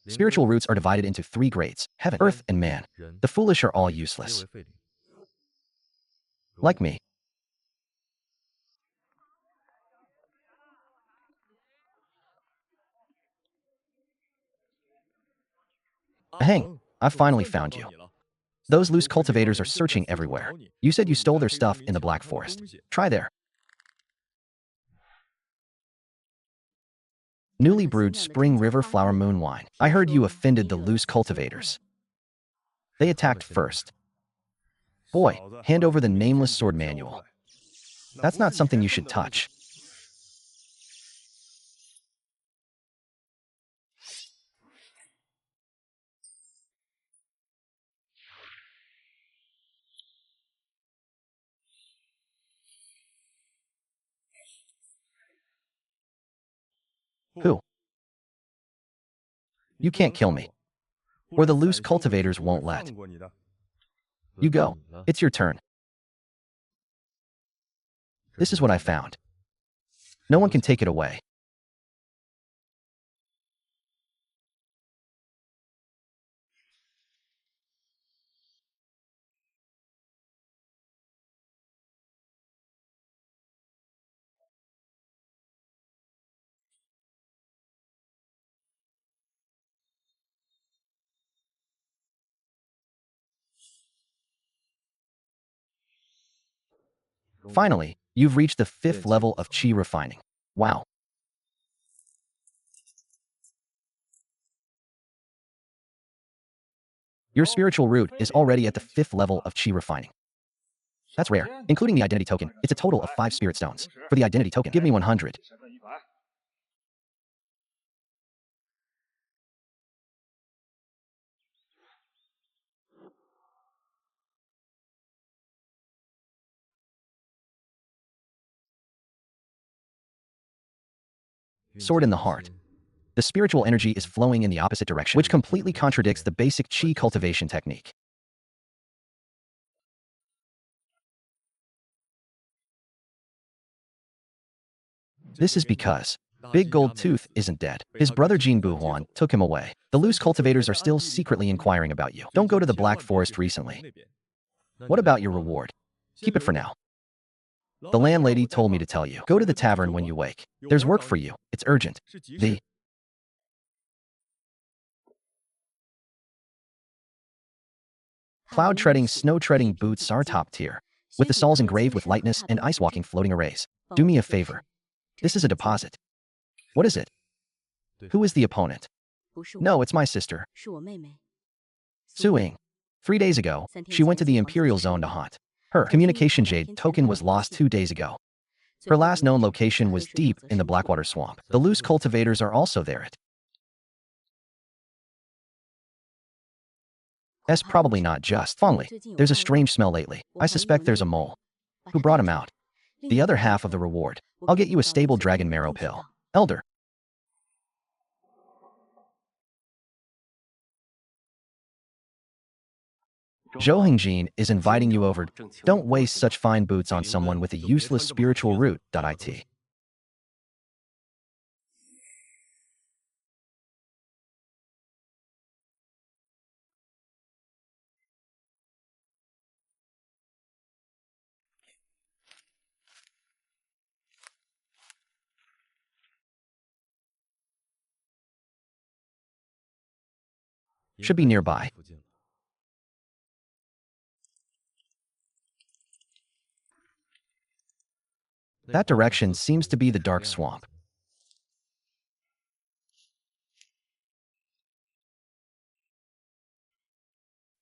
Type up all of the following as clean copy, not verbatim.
Spiritual roots are divided into three grades: heaven, earth, and man. The foolish are all useless. Like me. Heng, I've finally found you. Those loose cultivators are searching everywhere. You said you stole their stuff in the Black Forest. Try there. Newly brewed spring river flower moon wine. I heard you offended the loose cultivators. They attacked first. Boy, hand over the nameless sword manual. That's not something you should touch. Who? You can't kill me. Or the loose cultivators won't let. You go. It's your turn. This is what I found. No one can take it away. Finally, you've reached the 5th level of Qi refining. Wow. Your spiritual root is already at the 5th level of Qi refining. That's rare. Including the identity token, it's a total of 5 spirit stones. For the identity token, give me 100. Sword in the heart. The spiritual energy is flowing in the opposite direction, which completely contradicts the basic Qi cultivation technique. This is because Big Gold Tooth isn't dead. His brother Jin Buhuan took him away. The loose cultivators are still secretly inquiring about you. Don't go to the Black Forest recently. What about your reward? Keep it for now. The landlady told me to tell you. Go to the tavern when you wake. There's work for you. It's urgent. The cloud-treading, snow-treading boots are top tier, with the soles engraved with lightness and ice-walking floating arrays. Do me a favor. This is a deposit. What is it? Who is the opponent? No, it's my sister. Zhou Heng. 3 days ago, she went to the Imperial Zone to hunt. Her communication jade token was lost 2 days ago. Her last known location was deep in the Blackwater Swamp. The loose cultivators are also there. That's probably not just Fengli. There's a strange smell lately. I suspect there's a mole. Who brought him out? The other half of the reward. I'll get you a stable dragon marrow pill. Elder. Zhou Heng is inviting you over. Don't waste such fine boots on someone with a useless spiritual root. It. Should be nearby. That direction seems to be the dark swamp.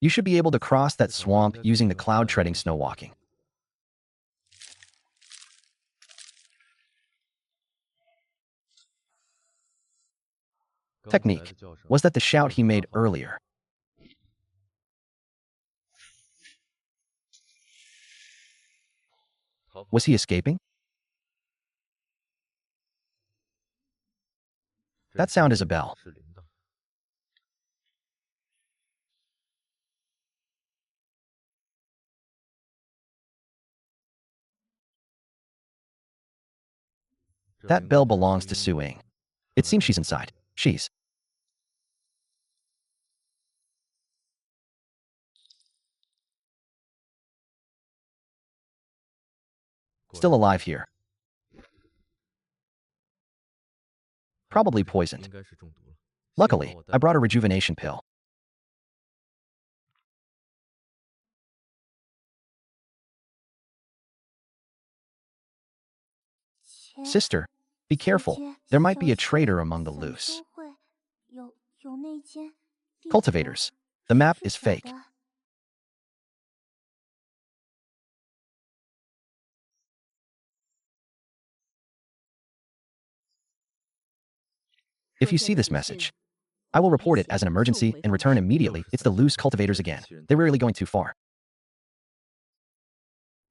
You should be able to cross that swamp using the cloud-treading snow walking. Technique. Was that the shout he made earlier? Was he escaping? That sound is a bell. That bell belongs to Zhou Heng. It seems she's inside. She's Still alive here. Probably poisoned. Luckily, I brought a rejuvenation pill. Sister, be careful. There might be a traitor among the loose. Cultivators. The map is fake. If you see this message, I will report it as an emergency and return immediately. It's the loose cultivators again. They're really going too far.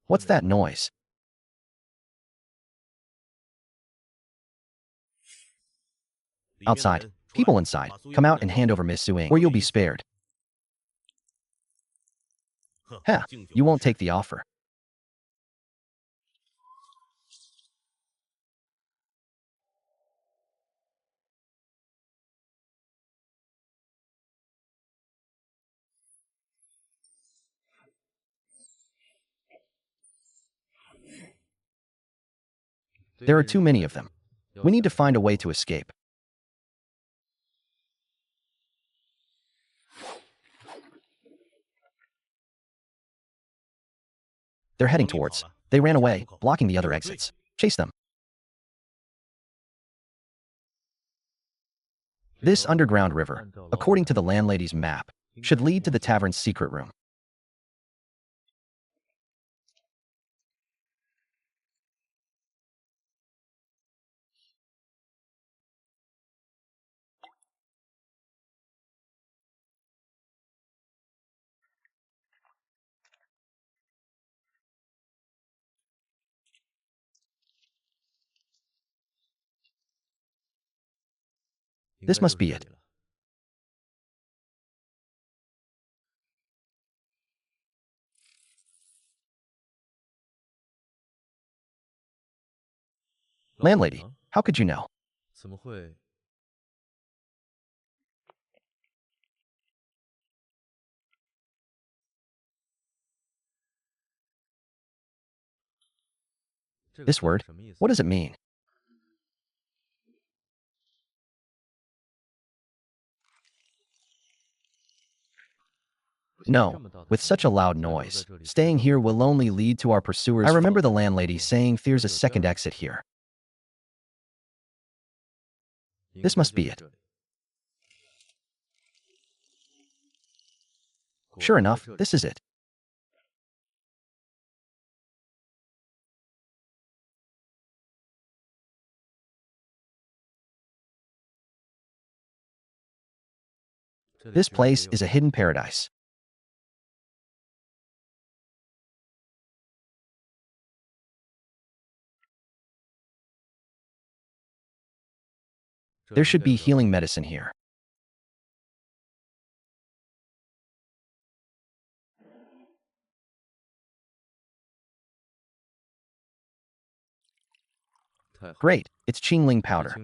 What's that noise? Outside. People inside. Come out and hand over Miss Zhou Heng, or you'll be spared. Ha! You won't take the offer. There are too many of them. We need to find a way to escape. They're heading towards. They ran away, blocking the other exits. Chase them. This underground river, according to the landlady's map, should lead to the tavern's secret room. This must be it. Landlady, how could you know? This word? What does it mean? No, with such a loud noise, staying here will only lead to our pursuers. I remember the landlady saying there's a second exit here. This must be it. Sure enough, this is it. This place is a hidden paradise. There should be healing medicine here. Great, it's Qingling powder.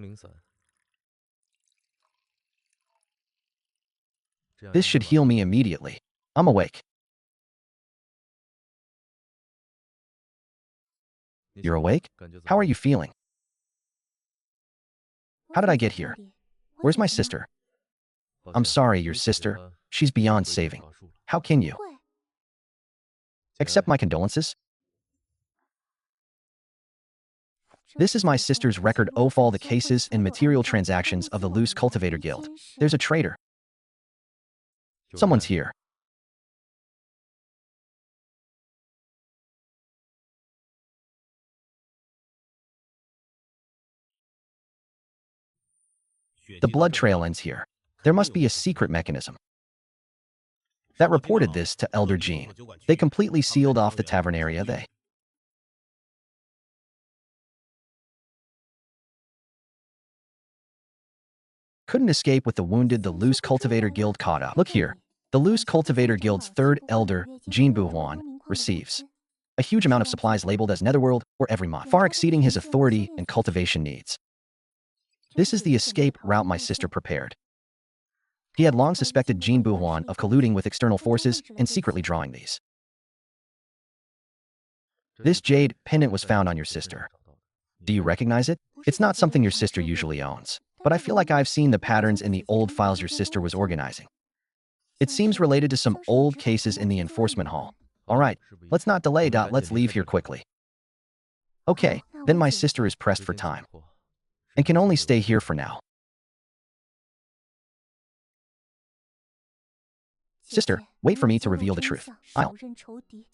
This should heal me immediately. I'm awake. You're awake? How are you feeling? How did I get here? Where's my sister? I'm sorry, your sister. She's beyond saving. How can you? Accept my condolences? This is my sister's record of all the cases and material transactions of the Loose Cultivator Guild. There's a traitor. Someone's here. The blood trail ends here. There must be a secret mechanism. That reported this to Elder Jean. They completely sealed off the tavern area. They couldn't escape with the wounded. The Loose Cultivator Guild caught up. Look here. The Loose Cultivator Guild's third elder, Jean Buhuan, receives a huge amount of supplies labeled as Netherworld Ore every month, far exceeding his authority and cultivation needs. This is the escape route my sister prepared. He had long suspected Jean Buhuan of colluding with external forces and secretly drawing these. This jade pendant was found on your sister. Do you recognize it? It's not something your sister usually owns, but I feel like I've seen the patterns in the old files your sister was organizing. It seems related to some old cases in the enforcement hall. All right, let's not delay. Let's leave here quickly. Okay, then my sister is pressed for time and can only stay here for now. Sister, wait for me to reveal the truth. I'll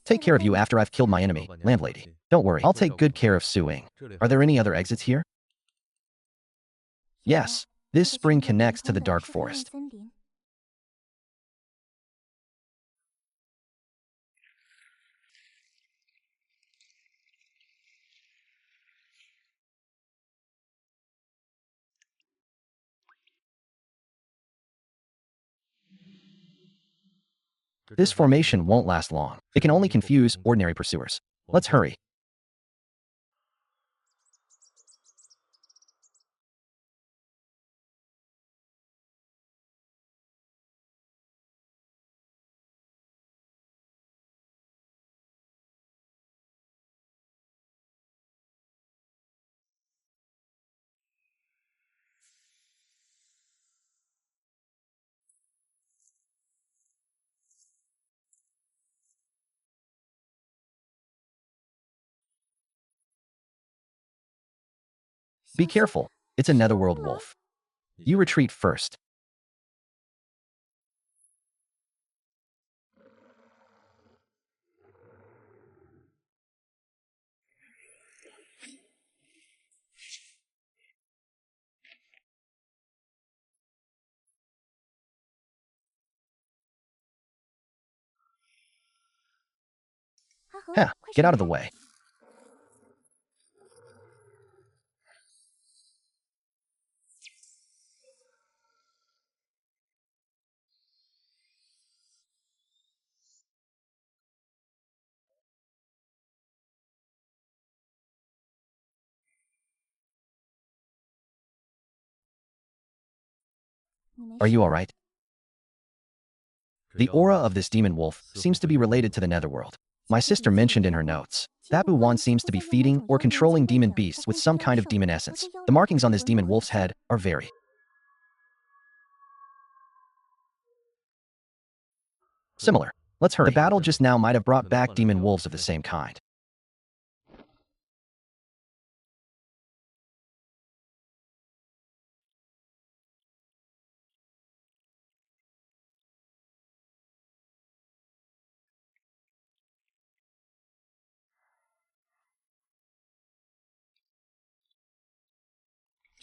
take care of you after I've killed my enemy, landlady. Don't worry, I'll take good care of Zhou Heng. Are there any other exits here? Yes, this spring connects to the dark forest. This formation won't last long. It can only confuse ordinary pursuers. Let's hurry. Be careful, it's a Netherworld wolf. You retreat first. Heh, get out of the way. Are you alright? The aura of this demon wolf seems to be related to the Netherworld. My sister mentioned in her notes. That Wan seems to be feeding or controlling demon beasts with some kind of demon essence. The markings on this demon wolf's head are very similar. Let's hurry. The battle just now might have brought back demon wolves of the same kind.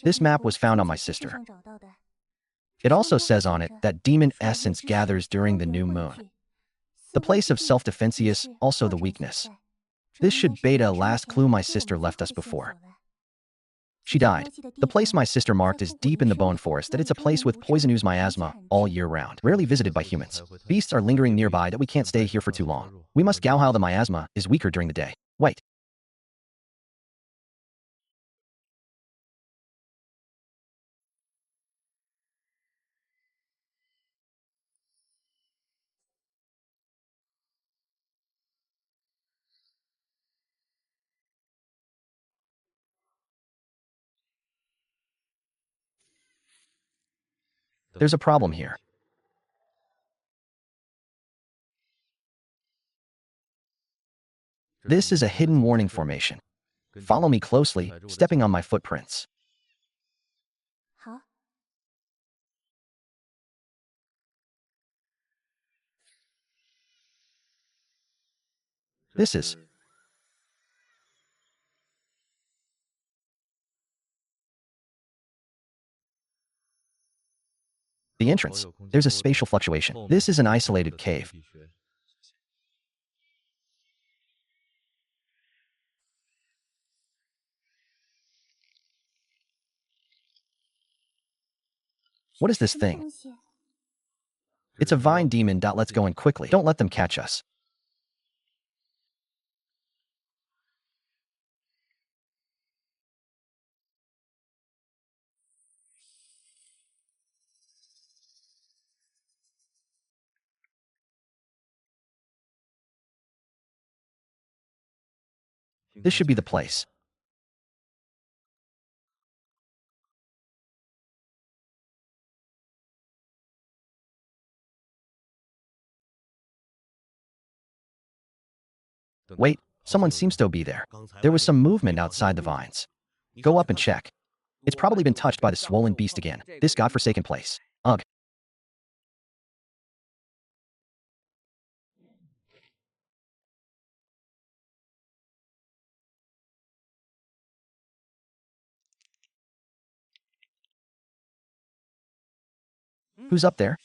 This map was found on my sister. It also says on it that demon essence gathers during the new moon. The place of self-defense is also the weakness. This should beta last clue my sister left us before. She died. The place my sister marked is deep in the bone forest that it's a place with poisonous miasma all year round, rarely visited by humans. Beasts are lingering nearby that we can't stay here for too long. We must go how the miasma is weaker during the day. Wait. There's a problem here. This is a hidden warning formation. Follow me closely, stepping on my footprints. This is the entrance. There's a spatial fluctuation. This is an isolated cave. What is this thing? It's a vine demon. Let's go in quickly. Don't let them catch us. This should be the place. Wait, someone seems to be there. There was some movement outside the vines. Go up and check. It's probably been touched by the swollen beast again. This godforsaken place. Ugh. Who's up there?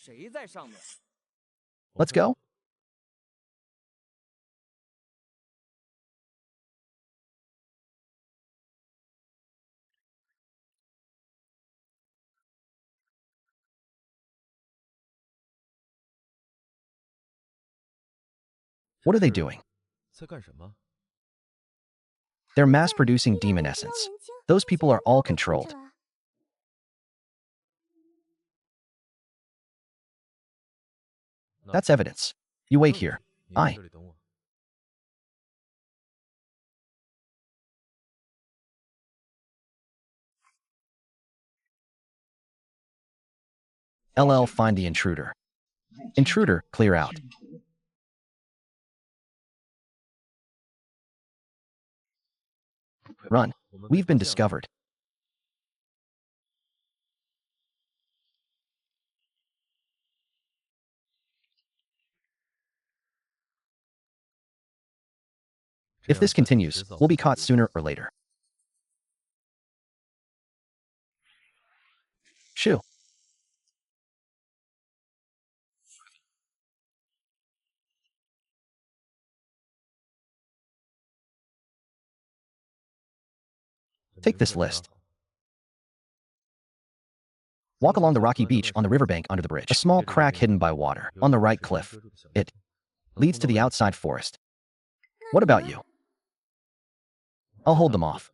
Let's go. What are they doing? They're mass-producing demon essence. Those people are all controlled. That's evidence. You wait here. I. LL, find the intruder. Intruder, clear out. Run. We've been discovered. If this continues, we'll be caught sooner or later. Shoo. Take this list. Walk along the rocky beach on the riverbank under the bridge. A small crack hidden by water. On the right cliff. It leads to the outside forest. What about you? I'll hold them off.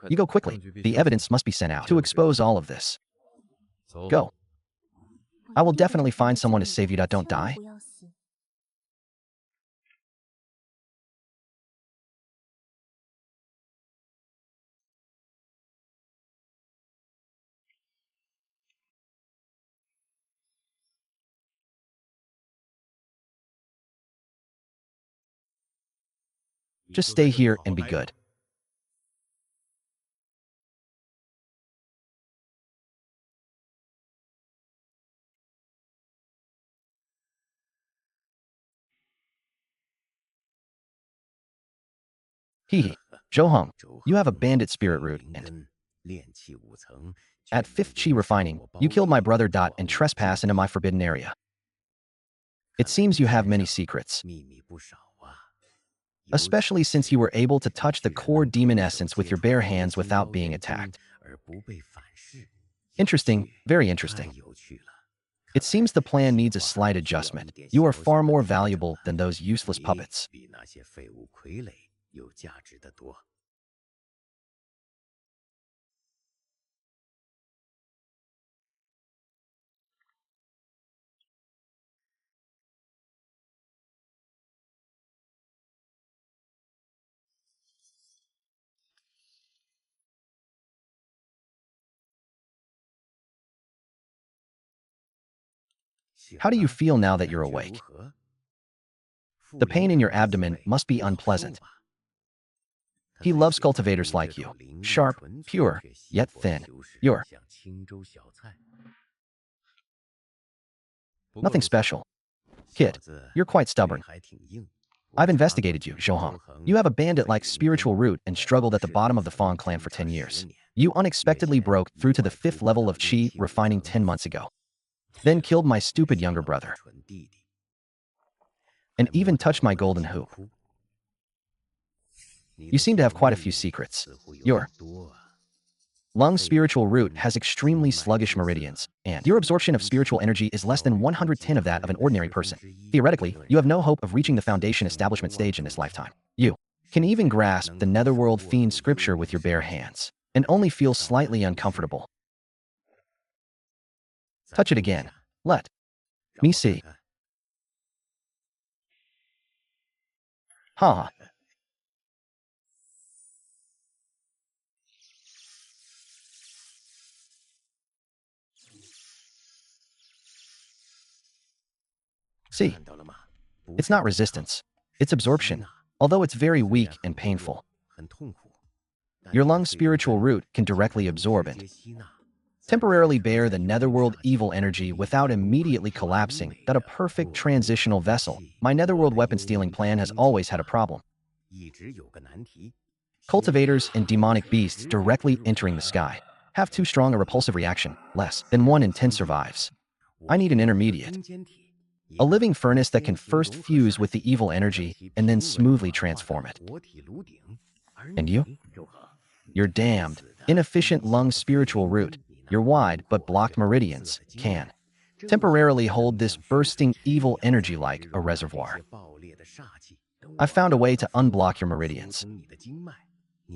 You go quickly. The evidence must be sent out to expose all of this. Go. I will definitely find someone to save you. Don't die. Just stay here and be good. Hee. Zhou Heng, you have a bandit spirit root and at 5th Qi refining, you killed my brother and trespass into my forbidden area. It seems you have many secrets, especially since you were able to touch the core demon essence with your bare hands without being attacked. Interesting, very interesting. It seems the plan needs a slight adjustment. You are far more valuable than those useless puppets. How do you feel now that you're awake? The pain in your abdomen must be unpleasant. He loves cultivators like you. Sharp, pure, yet thin. You're nothing special. Kid, you're quite stubborn. I've investigated you, Zhou Heng. You have a bandit-like spiritual root and struggled at the bottom of the Fang clan for 10 years. You unexpectedly broke through to the 5th level of Qi refining 10 months ago. Then killed my stupid younger brother. And even touched my golden hoop. You seem to have quite a few secrets. Your lung spiritual root has extremely sluggish meridians, and your absorption of spiritual energy is less than 110 of that of an ordinary person. Theoretically, you have no hope of reaching the foundation establishment stage in this lifetime. You can even grasp the Netherworld Fiend scripture with your bare hands, and only feel slightly uncomfortable. Touch it again. Let me see. Ha. See, it's not resistance. It's absorption, although it's very weak and painful. Your lung's spiritual root can directly absorb and temporarily bear the netherworld evil energy without immediately collapsing. That a perfect transitional vessel. My netherworld weapon stealing plan has always had a problem. Cultivators and demonic beasts directly entering the sky have too strong a repulsive reaction. Less than 1 in 10 survives. I need an intermediate. A living furnace that can first fuse with the evil energy and then smoothly transform it. And you? Your damned, inefficient lung spiritual root, your wide but blocked meridians, can temporarily hold this bursting evil energy like a reservoir. I've found a way to unblock your meridians.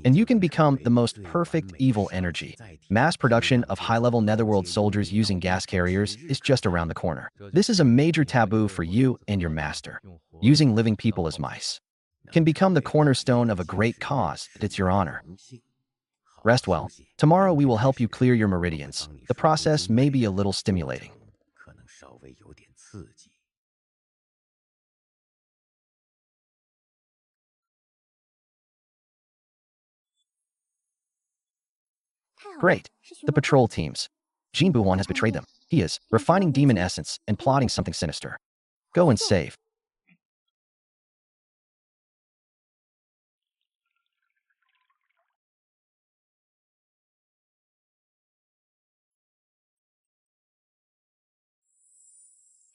And you can become the most perfect evil energy. Mass production of high-level netherworld soldiers using gas carriers is just around the corner. This is a major taboo for you and your master. Using living people as mice can become the cornerstone of a great cause that's your honor. Rest well. Tomorrow we will help you clear your meridians. The process may be a little stimulating. Great. The patrol teams. Jin Buhuan has betrayed them. He is refining demon essence and plotting something sinister. Go and save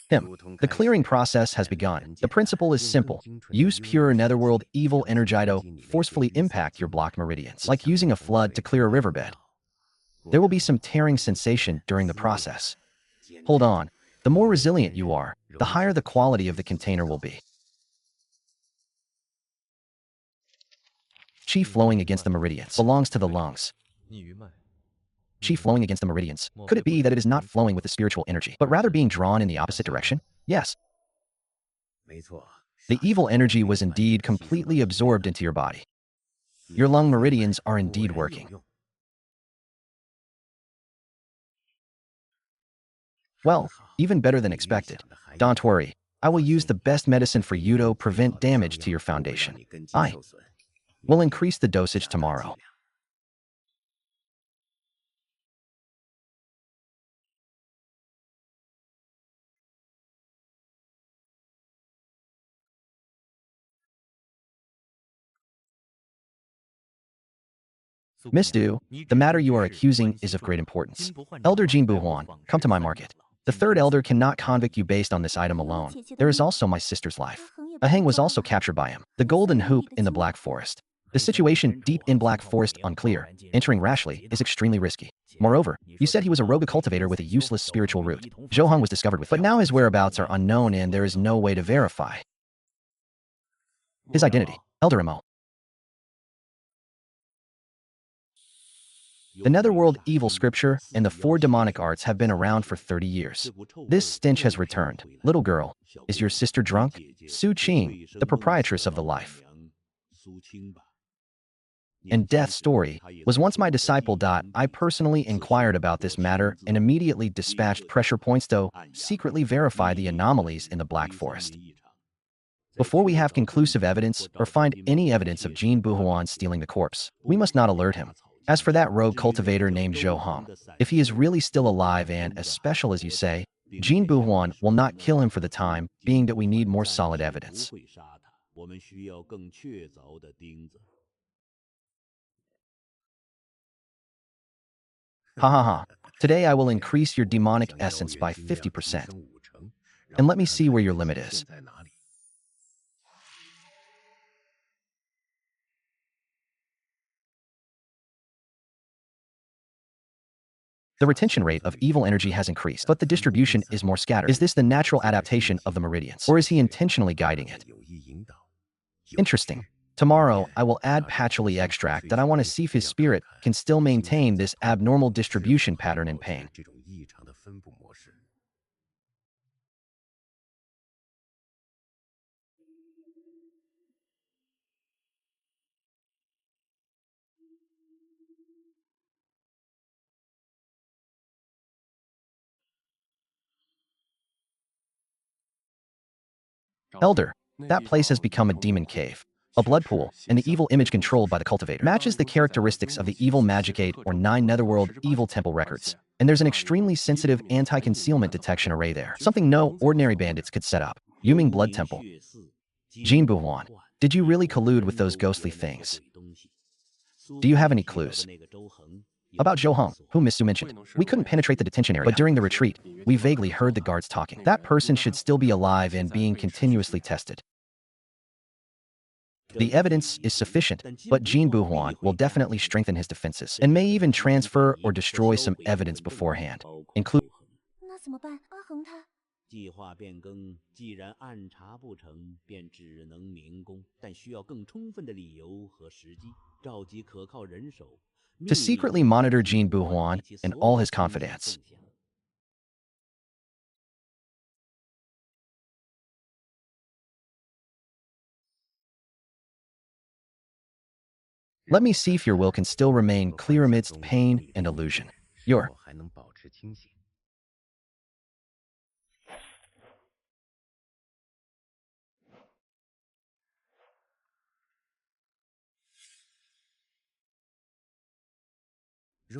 him. The clearing process has begun. The principle is simple. Use pure netherworld evil energito, forcefully impact your blocked meridians, like using a flood to clear a riverbed. There will be some tearing sensation during the process. Hold on. The more resilient you are, the higher the quality of the container will be. Qi flowing against the meridians belongs to the lungs. Qi flowing against the meridians. Could it be that it is not flowing with the spiritual energy, but rather being drawn in the opposite direction? Yes. The evil energy was indeed completely absorbed into your body. Your lung meridians are indeed working. Well, even better than expected. Don't worry. I will use the best medicine for you to prevent damage to your foundation. I will increase the dosage tomorrow. Miss Du, the matter you are accusing is of great importance. Elder Jin Buhuan, come to my market. The third elder cannot convict you based on this item alone. There is also my sister's life. A Heng was also captured by him. The golden hoop in the Black Forest. The situation deep in Black Forest unclear. Entering rashly is extremely risky. Moreover, you said he was a rogue cultivator with a useless spiritual root. Zhou Heng was discovered with, but now his whereabouts are unknown and there is no way to verify his identity. Elder Mo. The Netherworld evil scripture and the 4 demonic arts have been around for 30 years. This stench has returned. Little girl, is your sister drunk? Su Qing, the proprietress of the life and death story, was once my disciple. I personally inquired about this matter and immediately dispatched pressure points to secretly verify the anomalies in the Black Forest. Before we have conclusive evidence or find any evidence of Jin Buhuan stealing the corpse, we must not alert him. As for that rogue cultivator named Zhou Heng, if he is really still alive and as special as you say, Jin Buhuan will not kill him for the time, being that we need more solid evidence. Ha ha ha. Today I will increase your demonic essence by 50%. And let me see where your limit is. The retention rate of evil energy has increased, but the distribution is more scattered. Is this the natural adaptation of the meridians, or is he intentionally guiding it? Interesting. Tomorrow, I will add patchouli extract that I want to see if his spirit can still maintain this abnormal distribution pattern in pain. Elder, that place has become a demon cave, a blood pool, and the evil image controlled by the cultivator. Matches the characteristics of the evil Magic 8 or 9 Netherworld evil temple records. And there's an extremely sensitive anti-concealment detection array there. Something no ordinary bandits could set up. Yuming Blood Temple. Jin Buhuan, did you really collude with those ghostly things? Do you have any clues? About Zhou Heng, whom Miss Su mentioned. We couldn't penetrate the detention area, but during the retreat, we vaguely heard the guards talking. That person should still be alive and being continuously tested. The evidence is sufficient, but Jin Buhuan will definitely strengthen his defenses and may even transfer or destroy some evidence beforehand, including 那怎么办？阿恒他计划变更，既然暗查不成，便只能明攻，但需要更充分的理由和时机，召集可靠人手。 to secretly monitor Jin Buhuan and all his confidants. Let me see if your will can still remain clear amidst pain and illusion. Your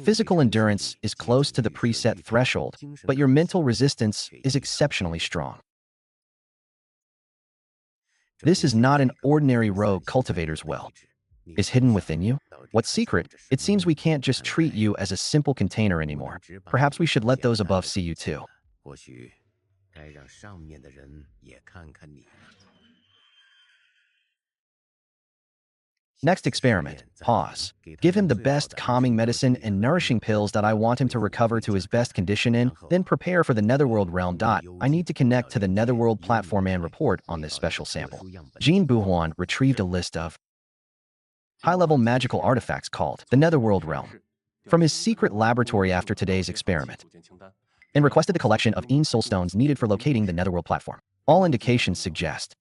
physical endurance is close to the preset threshold, but your mental resistance is exceptionally strong. This is not an ordinary rogue cultivator's will. Is hidden within you? What's secret? It seems we can't just treat you as a simple container anymore. Perhaps we should let those above see you too. Next experiment, pause. Give him the best calming medicine and nourishing pills that I want him to recover to his best condition in, then prepare for the Netherworld realm. I need to connect to the Netherworld platform and report on this special sample. Jin Buhuan retrieved a list of high-level magical artifacts called the Netherworld realm from his secret laboratory after today's experiment, and requested the collection of soul stones needed for locating the Netherworld platform. All indications suggest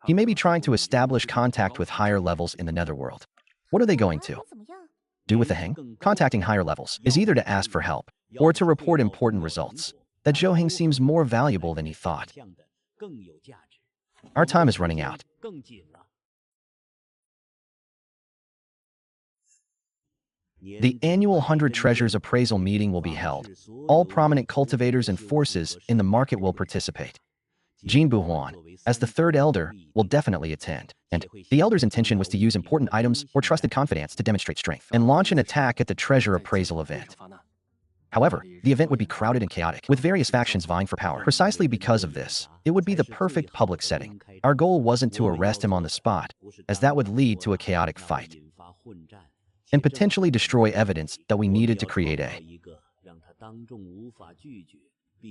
he may be trying to establish contact with higher levels in the Netherworld. What are they going to do with the Heng? Contacting higher levels is either to ask for help or to report important results. That Zhou Heng seems more valuable than he thought. Our time is running out. The annual 100 Treasures Appraisal meeting will be held. All prominent cultivators and forces in the market will participate. Jin Buhuan, as the third elder, will definitely attend. And the elder's intention was to use important items or trusted confidants to demonstrate strength and launch an attack at the treasure appraisal event. However, the event would be crowded and chaotic, with various factions vying for power. Precisely because of this, it would be the perfect public setting. Our goal wasn't to arrest him on the spot, as that would lead to a chaotic fight and potentially destroy evidence that we needed to create a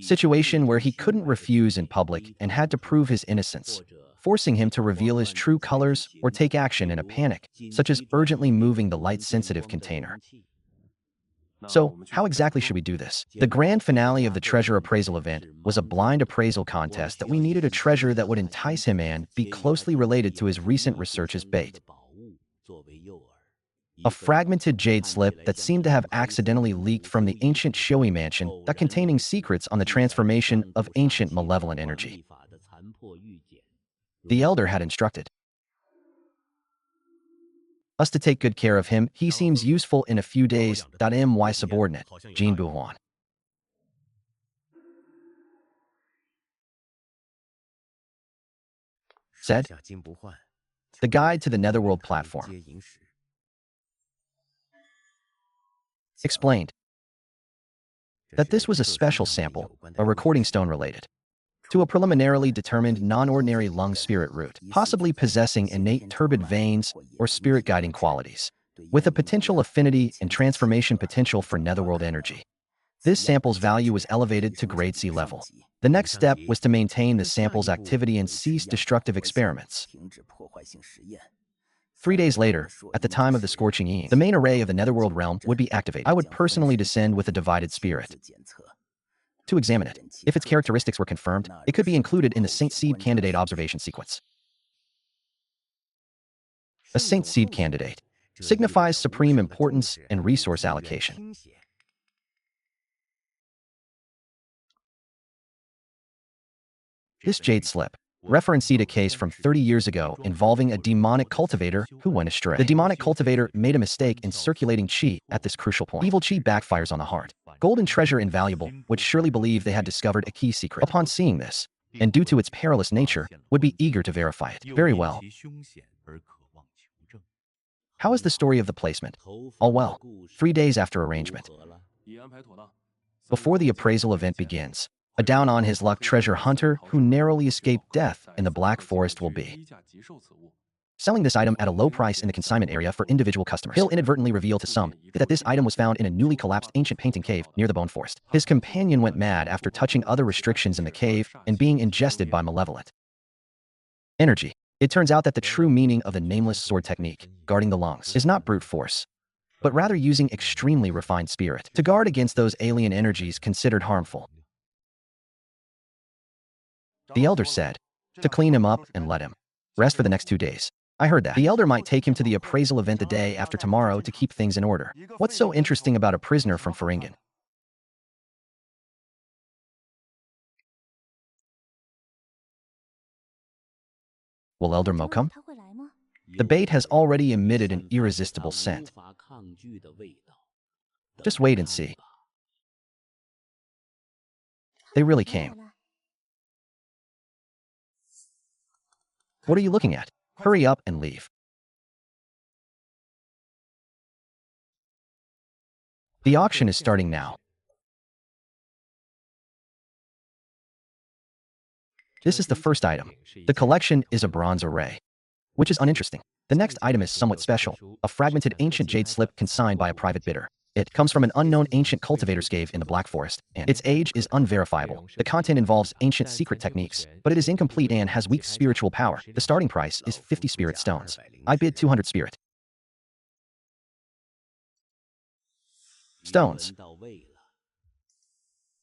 situation where he couldn't refuse in public and had to prove his innocence, forcing him to reveal his true colors or take action in a panic, such as urgently moving the light-sensitive container. So, how exactly should we do this? The grand finale of the treasure appraisal event was a blind appraisal contest that we needed a treasure that would entice him and be closely related to his recent research as bait. A fragmented jade slip that seemed to have accidentally leaked from the ancient Shui mansion that containing secrets on the transformation of ancient malevolent energy. The elder had instructed us to take good care of him. He seems useful in a few days. My subordinate, Jin Buhuan. Said, the guide to the Netherworld platform. Explained that this was a special sample, a recording stone related to a preliminarily determined non-ordinary lung spirit root, possibly possessing innate turbid veins or spirit-guiding qualities, with a potential affinity and transformation potential for Netherworld energy. This sample's value was elevated to grade C level. The next step was to maintain the sample's activity and cease destructive experiments. 3 days later, at the time of the Scorching Eve, the main array of the Netherworld realm would be activated. I would personally descend with a divided spirit to examine it. If its characteristics were confirmed, it could be included in the Saint Seed candidate observation sequence. A Saint Seed candidate signifies supreme importance and resource allocation. This jade slip referenced a case from 30 years ago involving a demonic cultivator who went astray. The demonic cultivator made a mistake in circulating qi at this crucial point. Evil qi backfires on the heart. Gold and treasure invaluable would surely believe they had discovered a key secret. Upon seeing this, and due to its perilous nature, would be eager to verify it. Very well. How is the story of the placement? All well. 3 days after arrangement. Before the appraisal event begins, a down-on-his-luck treasure hunter who narrowly escaped death in the Black Forest will be selling this item at a low price in the consignment area for individual customers. He'll inadvertently reveal to some that this item was found in a newly collapsed ancient painting cave near the Bone Forest. His companion went mad after touching other restrictions in the cave and being ingested by malevolent energy. It turns out that the true meaning of the nameless sword technique, guarding the lungs, is not brute force, but rather using extremely refined spirit to guard against those alien energies considered harmful. The elder said, to clean him up and let him rest for the next 2 days. I heard that. The elder might take him to the appraisal event the day after tomorrow to keep things in order. What's so interesting about a prisoner from Faringen? Will Elder Mo come? The bait has already emitted an irresistible scent. Just wait and see. They really came. What are you looking at? Hurry up and leave. The auction is starting now. This is the first item. The collection is a bronze array, which is uninteresting. The next item is somewhat special, a fragmented ancient jade slip consigned by a private bidder. It comes from an unknown ancient cultivator's cave in the Black Forest, and its age is unverifiable. The content involves ancient secret techniques, but it is incomplete and has weak spiritual power. The starting price is 50 spirit stones. I bid 200 spirit stones.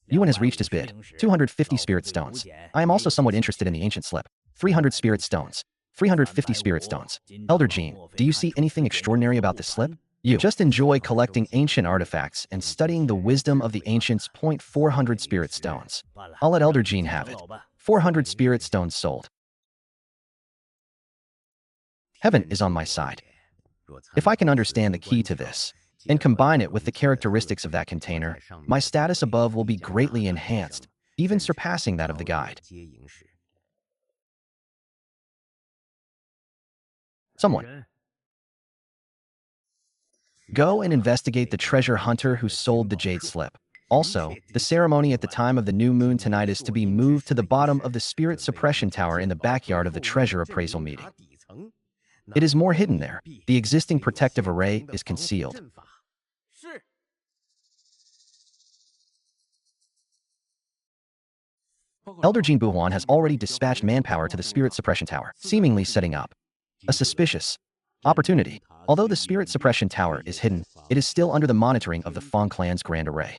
Yuan has reached his bid, 250 spirit stones. I am also somewhat interested in the ancient slip. 300 spirit stones. 350 spirit stones. Elder Jean, do you see anything extraordinary about this slip? You just enjoy collecting ancient artifacts and studying the wisdom of the ancients. 400 spirit stones. I'll let Elder Jean have it. 400 spirit stones sold. Heaven is on my side. If I can understand the key to this, and combine it with the characteristics of that container, my status above will be greatly enhanced, even surpassing that of the guide. Someone. Go and investigate the treasure hunter who sold the jade slip. Also, the ceremony at the time of the new moon tonight is to be moved to the bottom of the spirit suppression tower in the backyard of the treasure appraisal meeting. It is more hidden there. The existing protective array is concealed. Elder Jean Buhuan has already dispatched manpower to the spirit suppression tower, seemingly setting up a suspicious opportunity. Although the spirit suppression tower is hidden, it is still under the monitoring of the Fong clan's grand array.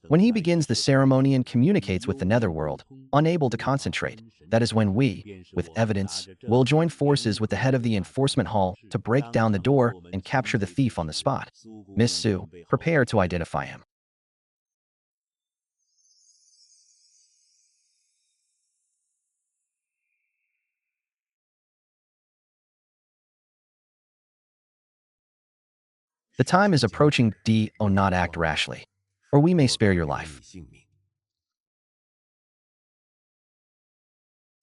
When he begins the ceremony and communicates with the Netherworld, unable to concentrate, that is when we, with evidence, will join forces with the head of the enforcement hall to break down the door and capture the thief on the spot. Miss Su, prepare to identify him. The time is approaching. Do not act rashly, or we may spare your life.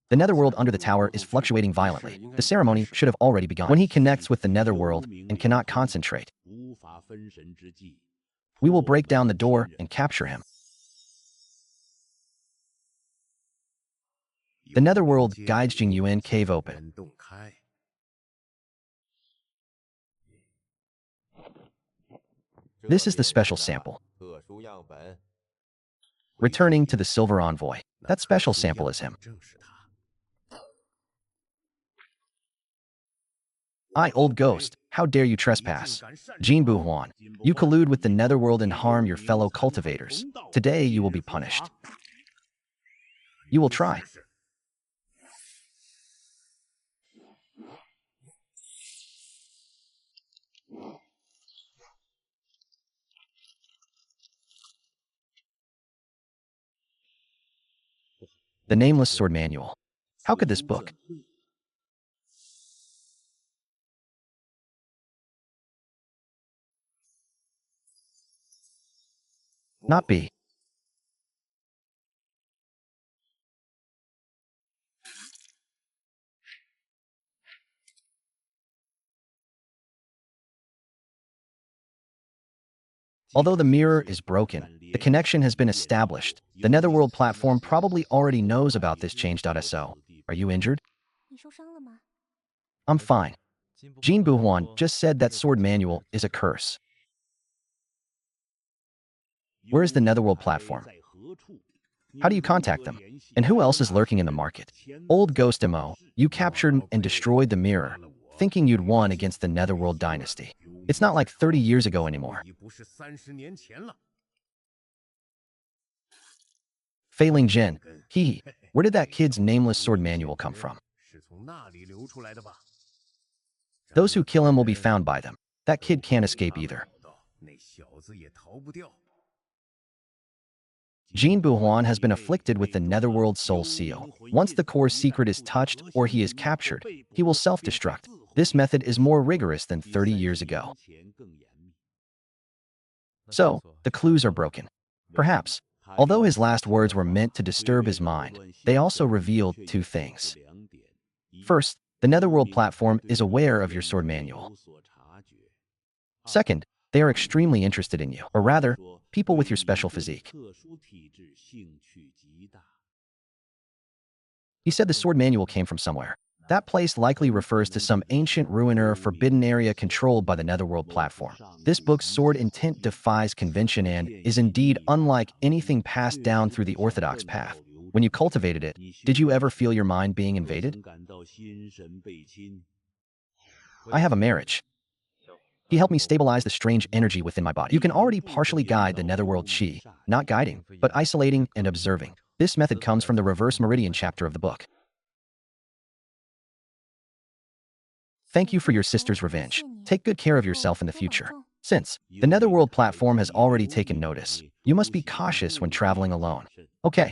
The Netherworld under the tower is fluctuating violently. The ceremony should have already begun. When he connects with the Netherworld and cannot concentrate, we will break down the door and capture him. The Netherworld guides Jing Yuan cave open. This is the special sample. Returning to the Silver Envoy. That special sample is him. I, old ghost, how dare you trespass? Jean Buhuan, you collude with the Netherworld and harm your fellow cultivators. Today you will be punished. You will try. The Nameless Sword Manual. How could this book not be? Although the mirror is broken, the connection has been established. The Netherworld platform probably already knows about this change.so. Are you injured? I'm fine. Jean Buhuan just said that sword manual is a curse. Where is the Netherworld platform? How do you contact them? And who else is lurking in the market? Old Ghost Demo, you captured and destroyed the mirror, thinking you'd won against the Netherworld dynasty. It's not like 30 years ago anymore. Failing Jin, where did that kid's nameless sword manual come from? Those who kill him will be found by them. That kid can't escape either. Jean Buhuan has been afflicted with the Netherworld Soul Seal. Once the core secret is touched or he is captured, he will self-destruct. This method is more rigorous than 30 years ago. So, the clues are broken. Perhaps, although his last words were meant to disturb his mind, they also revealed two things. First, the Netherworld platform is aware of your sword manual. Second, they are extremely interested in you, or rather, people with your special physique. He said the sword manual came from somewhere. That place likely refers to some ancient ruin or forbidden area controlled by the Netherworld platform. This book's sword intent defies convention and is indeed unlike anything passed down through the orthodox path. When you cultivated it, did you ever feel your mind being invaded? I have a marriage. He helped me stabilize the strange energy within my body. You can already partially guide the Netherworld Qi, not guiding, but isolating and observing. This method comes from the Reverse Meridian chapter of the book. Thank you for your sister's revenge. Take good care of yourself in the future. Since the Netherworld platform has already taken notice, you must be cautious when traveling alone. Okay.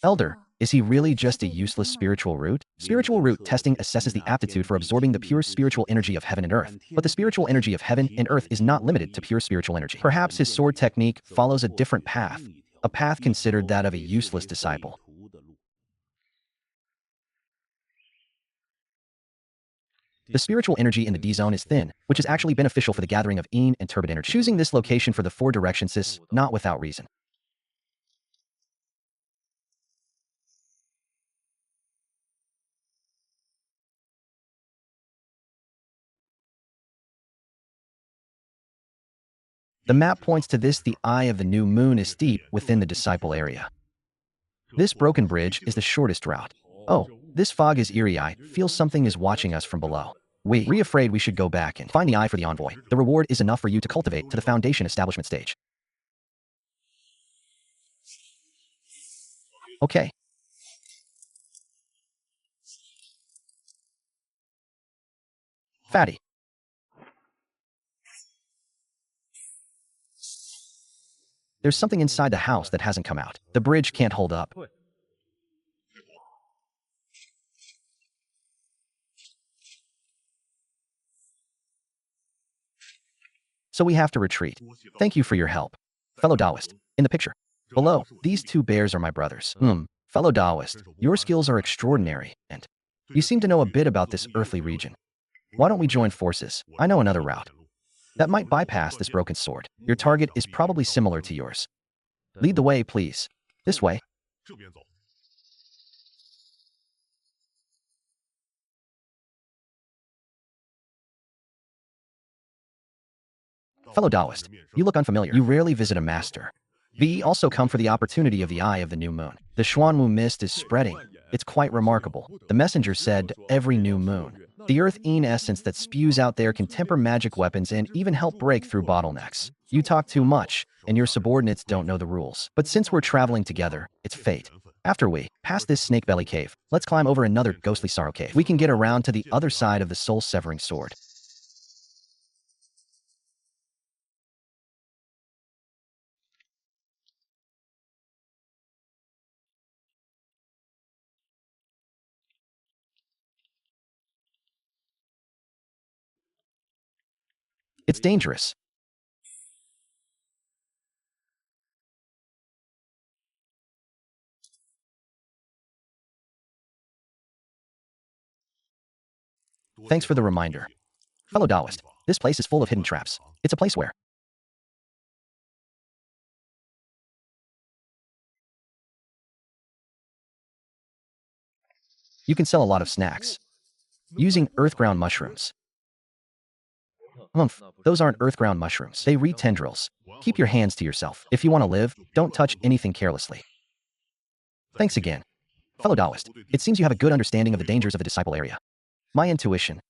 Elder, is he really just a useless spiritual root? Spiritual root testing assesses the aptitude for absorbing the pure spiritual energy of heaven and earth. But the spiritual energy of heaven and earth is not limited to pure spiritual energy. Perhaps his sword technique follows a different path, a path considered that of a useless disciple. The spiritual energy in the D-zone is thin, which is actually beneficial for the gathering of Yin and turbid energy. Choosing this location for the 4 directions is not without reason. The map points to this. The eye of the new moon is deep within the disciple area. This broken bridge is the shortest route. Oh, this fog is eerie. I feel something is watching us from below. We're afraid we should go back and find the eye for the envoy. The reward is enough for you to cultivate to the foundation establishment stage. Okay. Fatty. There's something inside the house that hasn't come out. The bridge can't hold up. So we have to retreat. Thank you for your help. Fellow Taoist, in the picture below, these 2 bears are my brothers. Fellow Taoist, your skills are extraordinary, and you seem to know a bit about this earthly region. Why don't we join forces? I know another route that might bypass this broken sword. Your target is probably similar to yours. Lead the way, please. This way. Fellow Taoist, you look unfamiliar. You rarely visit a master. We also come for the opportunity of the eye of the new moon. The Xuanwu mist is spreading. It's quite remarkable. The messenger said, every new moon. The earth-ine essence that spews out there can temper magic weapons and even help break through bottlenecks. You talk too much, and your subordinates don't know the rules. But since we're traveling together, it's fate. After we pass this snake belly cave, let's climb over another ghostly sorrow cave. We can get around to the other side of the soul-severing sword. It's dangerous. Thanks for the reminder. Fellow Taoist, this place is full of hidden traps. It's a place where you can sell a lot of snacks using earthground mushrooms. Those aren't earthground mushrooms. They read tendrils. Keep your hands to yourself. If you want to live, don't touch anything carelessly. Thanks again. Fellow Taoist, it seems you have a good understanding of the dangers of the disciple area. My intuition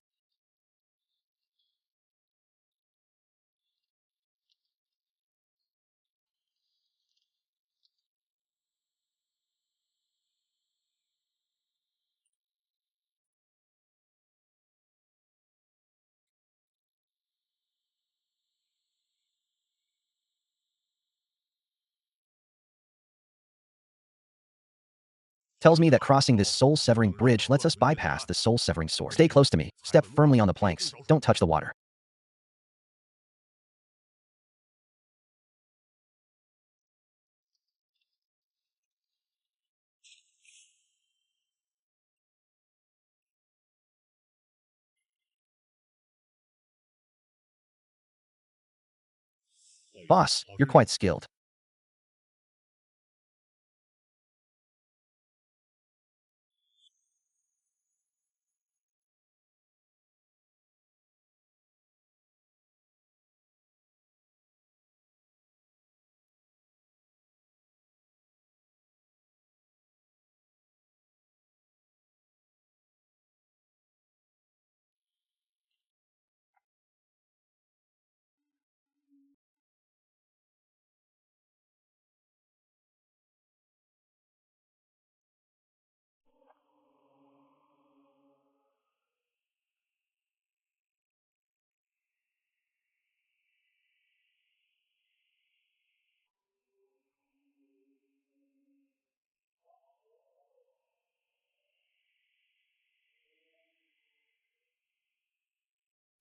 tells me that crossing this soul-severing bridge lets us bypass the soul-severing sword. Stay close to me. Step firmly on the planks. Don't touch the water. Boss, you're quite skilled.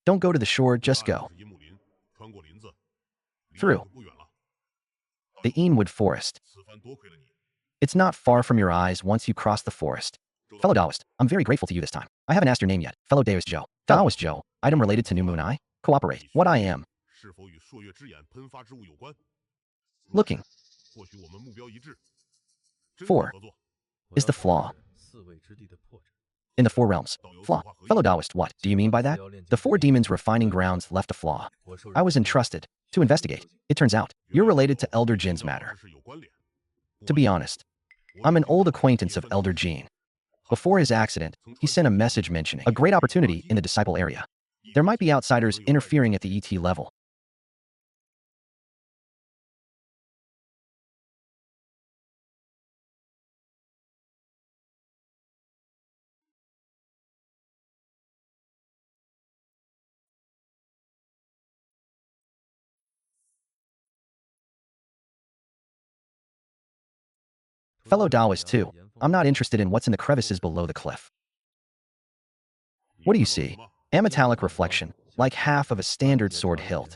Don't go to the shore, just go through the Eanwood Forest. It's not far from your eyes once you cross the forest. Fellow Taoist, I'm very grateful to you this time. I haven't asked your name yet. Fellow Taoist Zhou. Taoist Zhou. Item related to New Moon Eye? Cooperate. What I am looking for is the flaw in the four realms. Flaw. Fellow Taoist, what do you mean by that? The four demons' refining grounds left a flaw. I was entrusted to investigate. It turns out, you're related to Elder Jin's matter. To be honest, I'm an old acquaintance of Elder Jin. Before his accident, he sent a message mentioning a great opportunity in the disciple area. There might be outsiders interfering at the ET level. Fellow Taoist too, I'm not interested in what's in the crevices below the cliff. What do you see? A metallic reflection, like half of a standard sword hilt,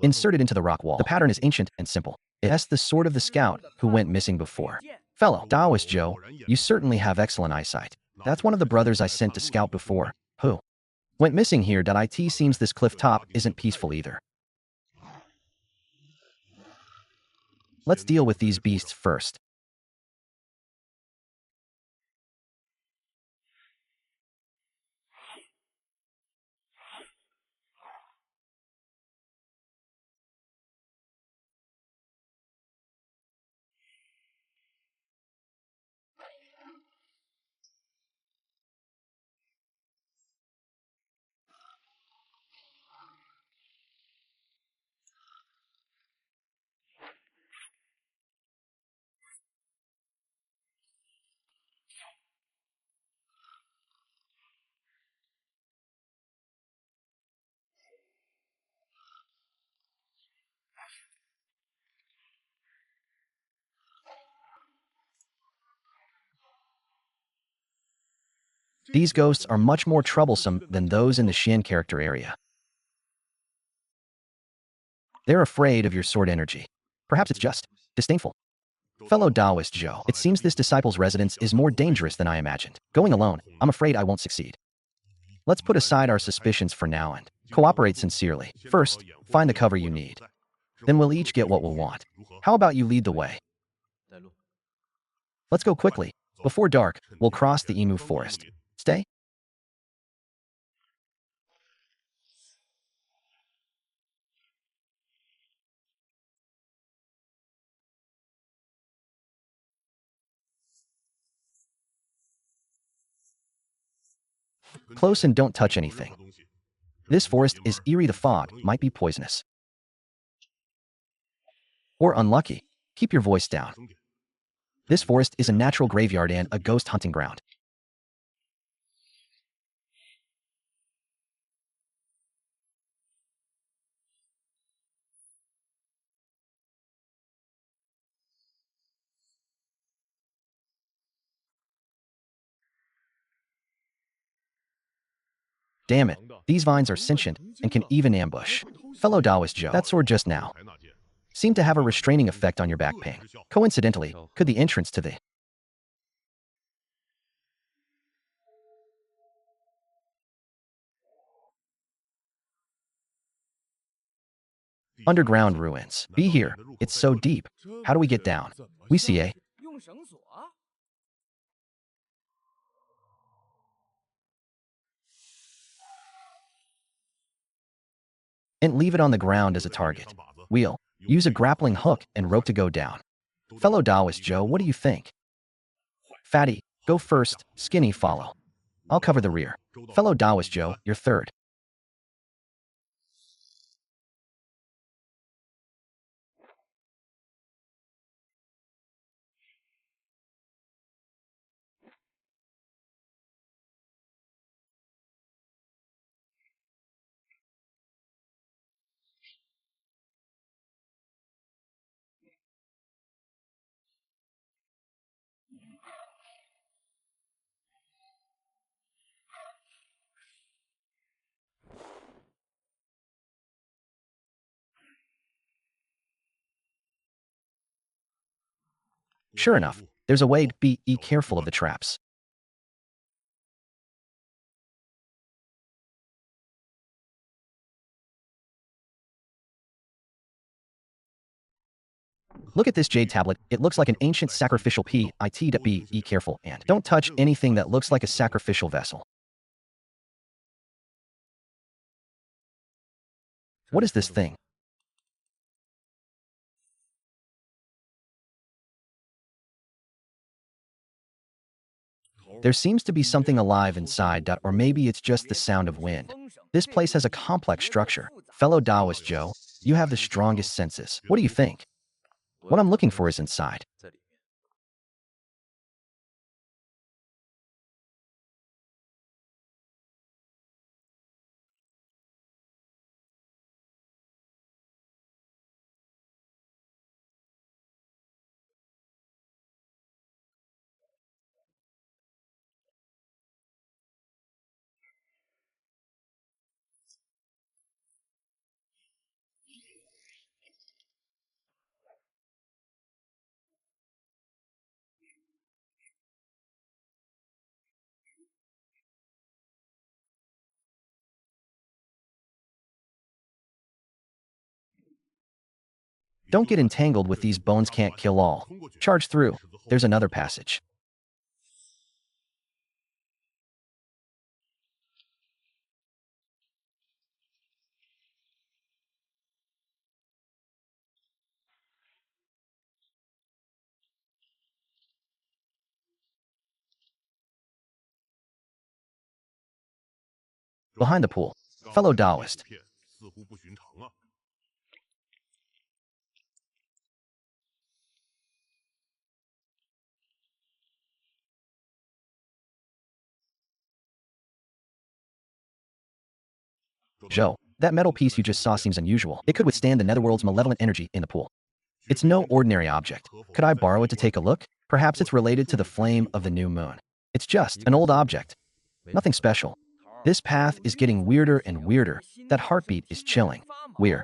inserted into the rock wall. The pattern is ancient and simple. It's the sword of the scout who went missing before. Fellow Taoist Zhou, you certainly have excellent eyesight. That's one of the brothers I sent to scout before, who went missing here. It seems this cliff top isn't peaceful either. Let's deal with these beasts first. These ghosts are much more troublesome than those in the Xian character area. They're afraid of your sword energy. Perhaps it's just disdainful. Fellow Taoist Zhou, it seems this disciple's residence is more dangerous than I imagined. Going alone, I'm afraid I won't succeed. Let's put aside our suspicions for now and cooperate sincerely. First, find the cover you need. Then we'll each get what we'll want. How about you lead the way? Let's go quickly. Before dark, we'll cross the Emu Forest. Stay? Close and don't touch anything. This forest is eerie. The fog might be poisonous. Or unlucky. Keep your voice down. This forest is a natural graveyard and a ghost hunting ground. Damn it, these vines are sentient and can even ambush. Fellow Taoist Zhou, that sword just now seemed to have a restraining effect on your back pain. Coincidentally, could the entrance to the underground ruins be here? It's so deep. How do we get down? We see a and leave it on the ground as a target. We'll use a grappling hook and rope to go down. Fellow Taoist Zhou, what do you think? Fatty, go first, Skinny follow. I'll cover the rear. Fellow Taoist Zhou, you're third. Sure enough, there's a way to be careful of the traps. Look at this jade tablet. It looks like an ancient sacrificial pit. Be careful and don't touch anything that looks like a sacrificial vessel. What is this thing? There seems to be something alive inside, or maybe it's just the sound of wind. This place has a complex structure. Fellow Taoist Zhou, you have the strongest senses. What do you think? What I'm looking for is inside. Don't get entangled with these bones, can't kill all. Charge through. There's another passage. Behind the pool. Fellow Taoist. Zhou, that metal piece you just saw seems unusual. It could withstand the Netherworld's malevolent energy in the pool. It's no ordinary object. Could I borrow it to take a look? Perhaps it's related to the flame of the new moon. It's just an old object. Nothing special. This path is getting weirder and weirder. That heartbeat is chilling. Weird.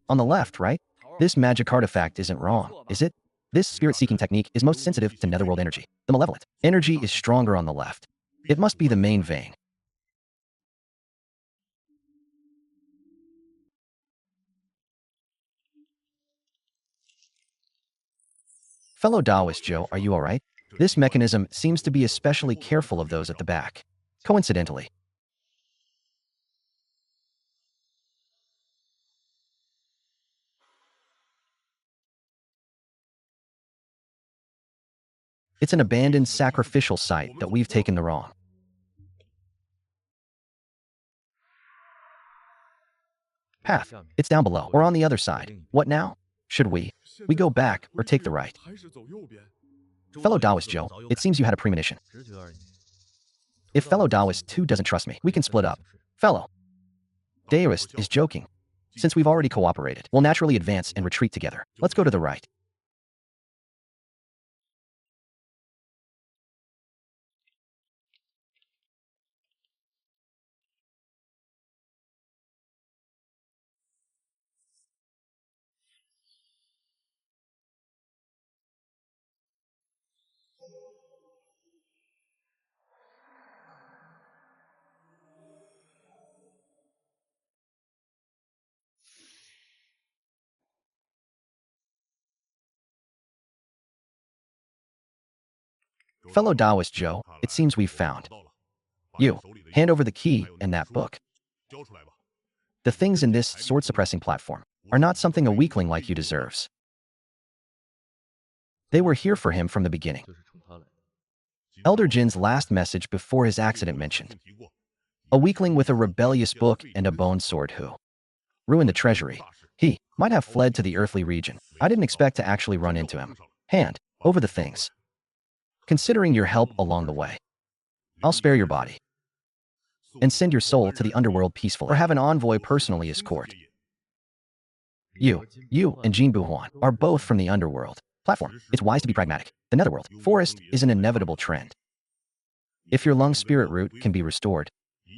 On the left, right? This magic artifact isn't wrong, is it? This spirit-seeking technique is most sensitive to netherworld energy. The malevolent energy is stronger on the left. It must be the main vein. Fellow Taoist Zhou, are you alright? This mechanism seems to be especially careful of those at the back. Coincidentally. It's an abandoned sacrificial site that we've taken the wrong path. It's down below, or on the other side. What now? Should we go back, or take the right? Fellow Taoist Zhou, it seems you had a premonition. If fellow Taoist 2 doesn't trust me, we can split up. Fellow Taoist is joking. Since we've already cooperated, we'll naturally advance and retreat together. Let's go to the right. Fellow Taoist Zhou, it seems we've found you. Hand over the key and that book. The things in this sword-suppressing platform are not something a weakling like you deserves. They were here for him from the beginning. Elder Jin's last message before his accident mentioned a weakling with a rebellious book and a bone sword who ruined the treasury. He might have fled to the earthly region. I didn't expect to actually run into him. Hand over the things. Considering your help along the way, I'll spare your body and send your soul to the underworld peacefully, or have an envoy personally escort. You and Jin Buhuan are both from the underworld platform. It's wise to be pragmatic. The netherworld forest is an inevitable trend. If your lung spirit root can be restored,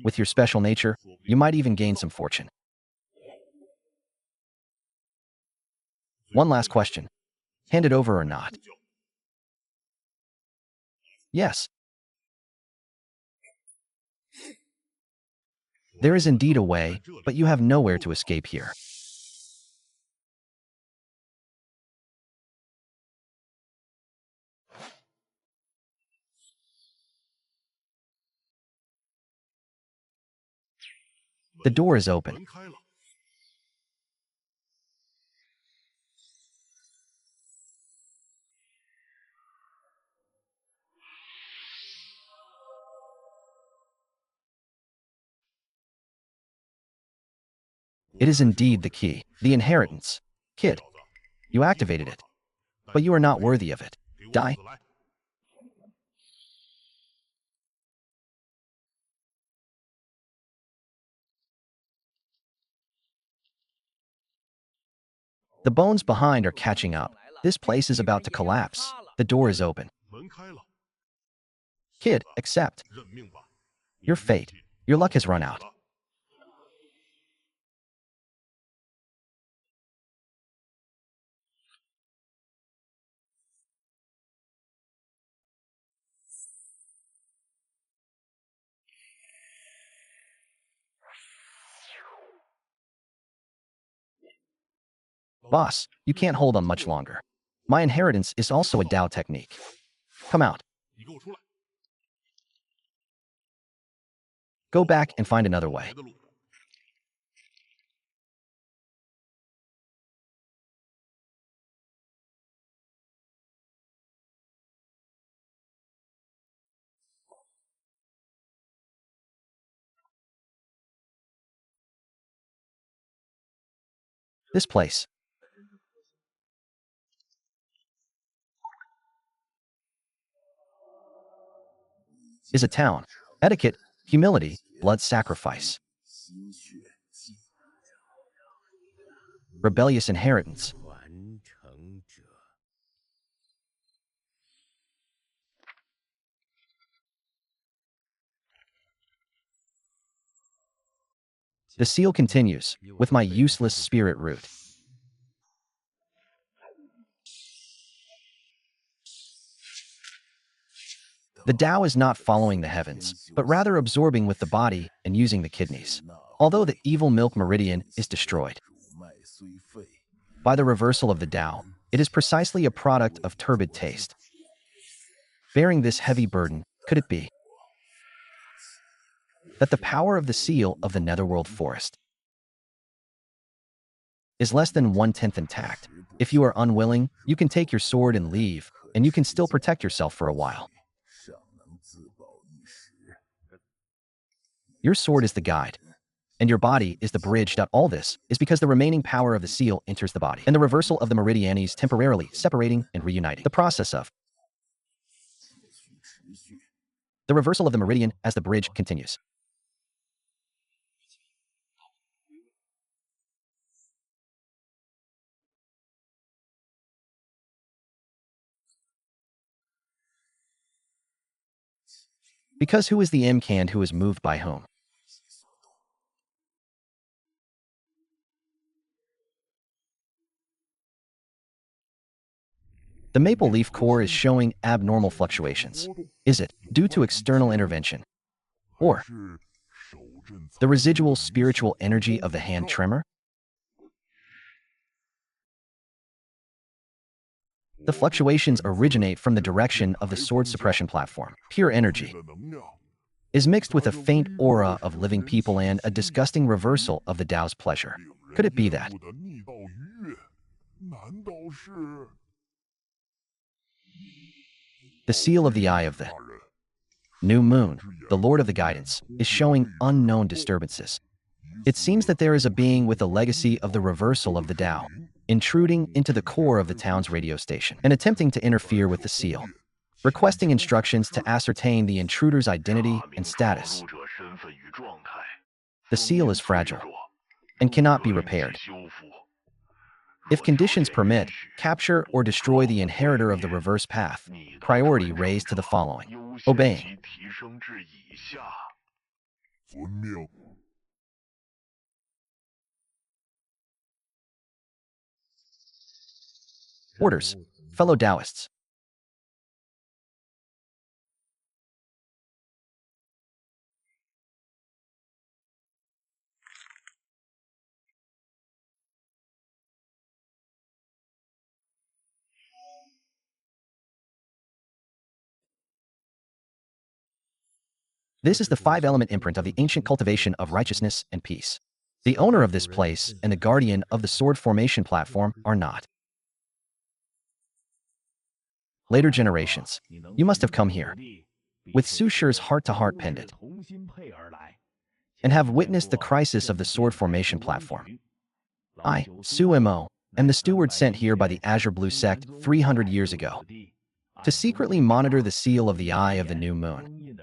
with your special nature, you might even gain some fortune. One last question. Hand it over or not? Yes. There is indeed a way, but you have nowhere to escape here. The door is open. It is indeed the key, the inheritance. Kid, you activated it, but you are not worthy of it. Die. The bones behind are catching up. This place is about to collapse. The door is open. Kid, accept your fate. Your luck has run out. Boss, you can't hold on much longer. My inheritance is also a Dao technique. Come out. Go back and find another way. This place is a town. Etiquette, humility, blood sacrifice. Rebellious inheritance. The seal continues, with my useless spirit root. The Tao is not following the heavens, but rather absorbing with the body and using the kidneys. Although the evil milk meridian is destroyed by the reversal of the Tao, it is precisely a product of turbid taste. Bearing this heavy burden, could it be that the power of the seal of the Netherworld forest is less than 1/10 intact? If you are unwilling, you can take your sword and leave, and you can still protect yourself for a while. Your sword is the guide, and your body is the bridge. All this is because the remaining power of the seal enters the body, and the reversal of the meridianes temporarily separating and reuniting. The process of the reversal of the meridian as the bridge continues. Because who is the Mkand who is moved by whom? The maple leaf core is showing abnormal fluctuations. Is it due to external intervention, or the residual spiritual energy of the hand tremor? The fluctuations originate from the direction of the sword suppression platform. Pure energy is mixed with a faint aura of living people and a disgusting reversal of the Tao's pleasure. Could it be that the seal of the eye of the new moon, the Lord of the Guidance, is showing unknown disturbances? It seems that there is a being with a legacy of the reversal of the Tao, intruding into the core of the town's radio station and attempting to interfere with the seal, requesting instructions to ascertain the intruder's identity and status. The seal is fragile and cannot be repaired. If conditions permit, capture or destroy the inheritor of the reverse path. Priority raised to the following. Obeying. Orders, fellow Taoists. This is the 5-element imprint of the ancient cultivation of righteousness and peace. The owner of this place and the guardian of the sword formation platform are not. Later generations, you must have come here with Su Shi's heart-to-heart pendant and have witnessed the crisis of the sword formation platform. I, Su Mo, am the steward sent here by the Azure Blue sect 300 years ago to secretly monitor the seal of the eye of the new moon.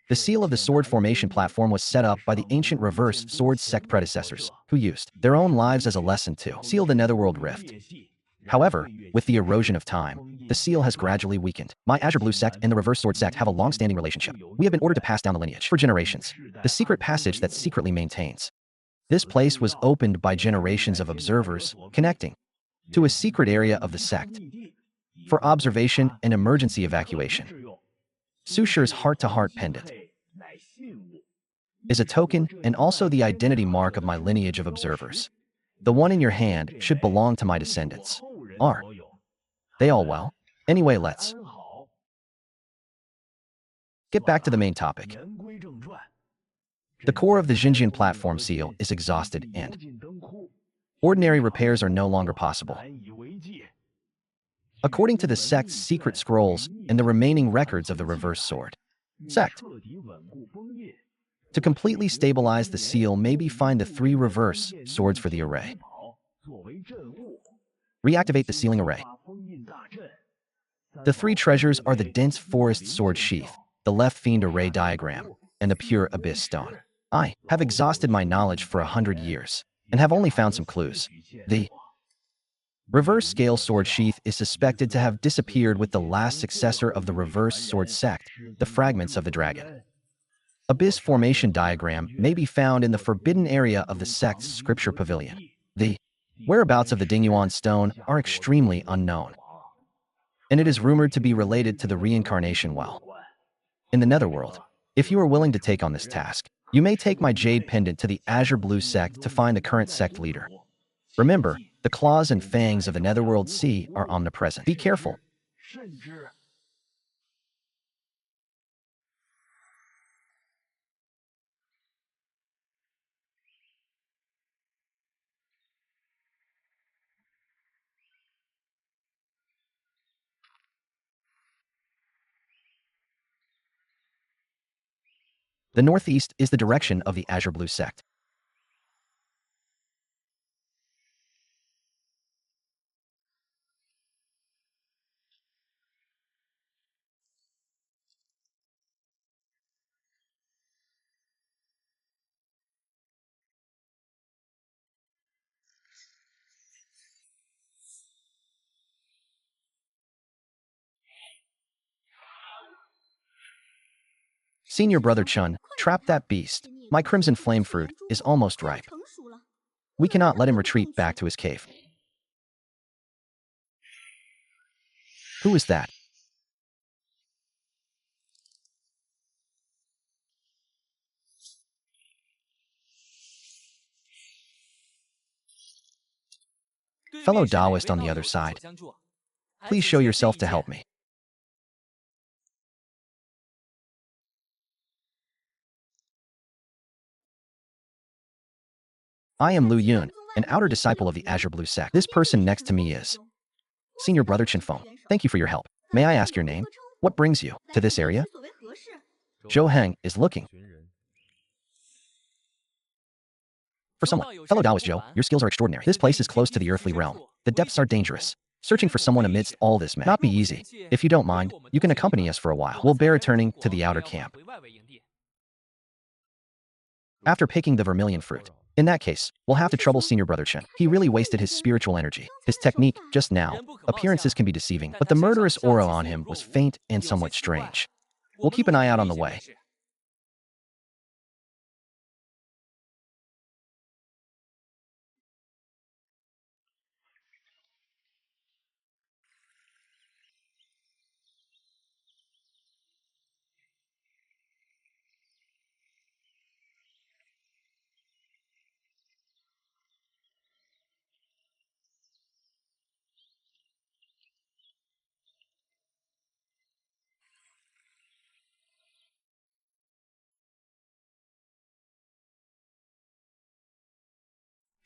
The seal of the sword formation platform was set up by the ancient reverse sword sect predecessors, who used their own lives as a lesson to seal the Netherworld rift. However, with the erosion of time, the seal has gradually weakened. My Azure Blue sect and the reverse sword sect have a long-standing relationship. We have been ordered to pass down the lineage for generations, the secret passage that secretly maintains. This place was opened by generations of observers connecting to a secret area of the sect for observation and emergency evacuation. Su Shi's heart-to-heart pendant is a token and also the identity mark of my lineage of observers. The one in your hand should belong to my descendants. Are they all well? Anyway, let's get back to the main topic. The core of the Xinjiang platform seal is exhausted and ordinary repairs are no longer possible. According to the sect's secret scrolls and the remaining records of the reverse sword sect, to completely stabilize the seal, maybe find the 3 reverse swords for the array. Reactivate the sealing array. The 3 treasures are the dense forest sword sheath, the left fiend array diagram, and the pure abyss stone. I have exhausted my knowledge for 100 years and have only found some clues. The reverse scale sword sheath is suspected to have disappeared with the last successor of the reverse sword sect, the fragments of the dragon. Abyss formation diagram may be found in the forbidden area of the sect's scripture pavilion. The whereabouts of the Dingyuan stone are extremely unknown, and it is rumored to be related to the reincarnation well. in the Netherworld. If you are willing to take on this task, you may take my jade pendant to the Azure Blue sect to find the current sect leader. Remember, the claws and fangs of the Netherworld Sea are omnipresent. Be careful. The northeast is the direction of the Azure Blue sect. Senior Brother Chun, trap that beast. My crimson flame fruit is almost ripe. We cannot let him retreat back to his cave. Who is that? Fellow Taoist on the other side. Please show yourself to help me. I am Lu Yun, an outer disciple of the Azure Blue sect. This person next to me is Senior Brother Chinfeng. Thank you for your help. May I ask your name? What brings you to this area? Zhou Heng is looking for someone. Fellow Taoist Zhou, your skills are extraordinary. This place is close to the earthly realm. The depths are dangerous. Searching for someone amidst all this may not be easy. If you don't mind, you can accompany us for a while. We'll be returning to the outer camp after picking the vermilion fruit. In that case, we'll have to trouble Senior Brother Chen. He really wasted his spiritual energy. His technique, just now. Appearances can be deceiving, but the murderous aura on him was faint and somewhat strange. We'll keep an eye out on the way.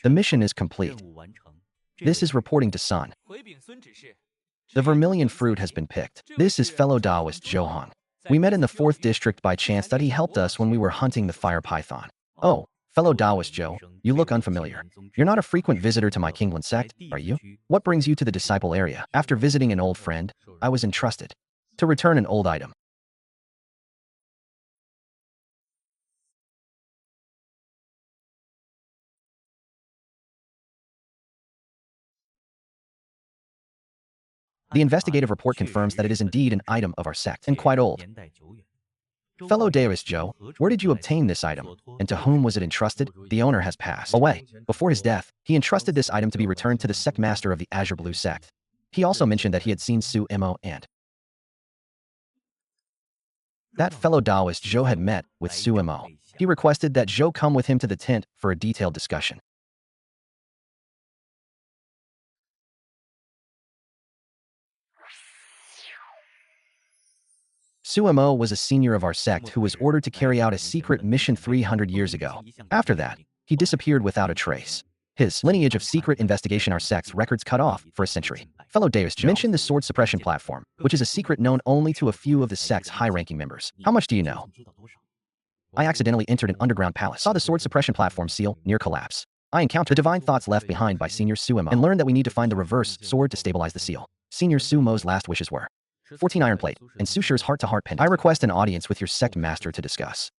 The mission is complete. This is reporting to Sun. The vermilion fruit has been picked. This is fellow Taoist Zhou Heng. We met in the 4th district by chance that he helped us when we were hunting the fire python. Oh, fellow Taoist Zhou, you look unfamiliar. You're not a frequent visitor to my Kingland sect, are you? What brings you to the disciple area? After visiting an old friend, I was entrusted to return an old item. The investigative report confirms that it is indeed an item of our sect, and quite old. Fellow Taoist Zhou, where did you obtain this item, and to whom was it entrusted? The owner has passed away. Before his death, he entrusted this item to be returned to the sect master of the Azure Blue sect. He also mentioned that he had seen Su Mo and that fellow Taoist Zhou had met with Su Mo. He requested that Zhou come with him to the tent for a detailed discussion. Su Mo was a senior of our sect who was ordered to carry out a secret mission 300 years ago. After that, he disappeared without a trace. His lineage of secret investigation our sect's records cut off for a century. Fellow Taoist mentioned the Sword Suppression platform, which is a secret known only to a few of the sect's high-ranking members. How much do you know? I accidentally entered an underground palace, saw the Sword Suppression platform seal near collapse. I encountered the divine thoughts left behind by Senior Su Mo and learned that we need to find the reverse sword to stabilize the seal. Senior Su Mo's last wishes were 14 iron plate, and Su Shi's heart-to-heart pendant. I request an audience with your sect master to discuss.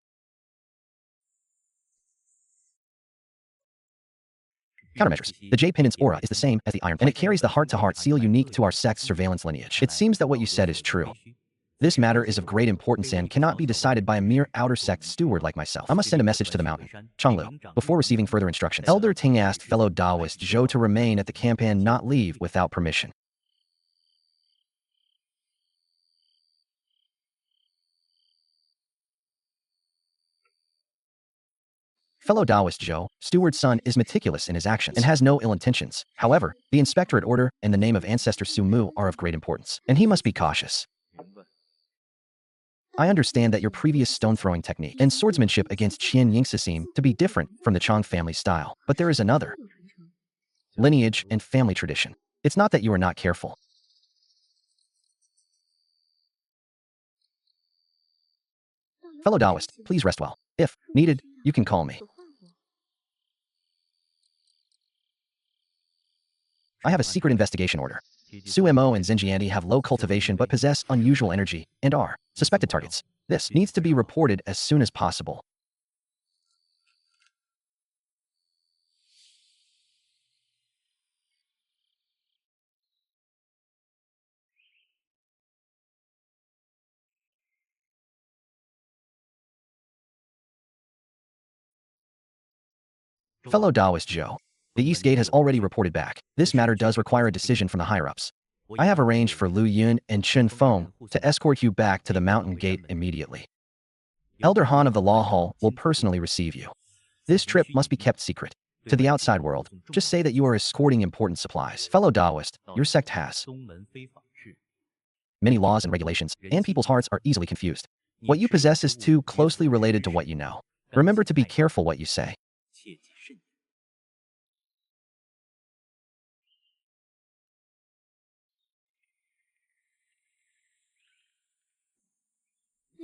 Countermeasures. The jade pendant's aura is the same as the iron, and it carries the heart-to-heart seal unique to our sect's surveillance lineage. It seems that what you said is true. This matter is of great importance and cannot be decided by a mere outer sect steward like myself. I must send a message to the mountain, Chenglu, before receiving further instructions. Elder Ting asked fellow Taoist Zhou to remain at the camp and not leave without permission. Fellow Taoist Zhou, Steward's son, is meticulous in his actions and has no ill intentions. However, the inspectorate order and the name of ancestor Su Mu are of great importance, and he must be cautious. I understand that your previous stone-throwing technique and swordsmanship against Qian Yingsi seem to be different from the Chang family style, but there is another lineage and family tradition. It's not that you are not careful. Fellow Taoist, please rest well. If needed, you can call me. I have a secret investigation order. Su Mo and Xinjiandi have low cultivation but possess unusual energy and are suspected targets. This needs to be reported as soon as possible. Fellow Taoist Zhou, the East Gate has already reported back. This matter does require a decision from the higher-ups. I have arranged for Lu Yun and Chen Feng to escort you back to the Mountain Gate immediately. Elder Han of the Law Hall will personally receive you. This trip must be kept secret. To the outside world, just say that you are escorting important supplies. Fellow Taoist, your sect has many laws and regulations, and people's hearts are easily confused. What you possess is too closely related to what you know. Remember to be careful what you say.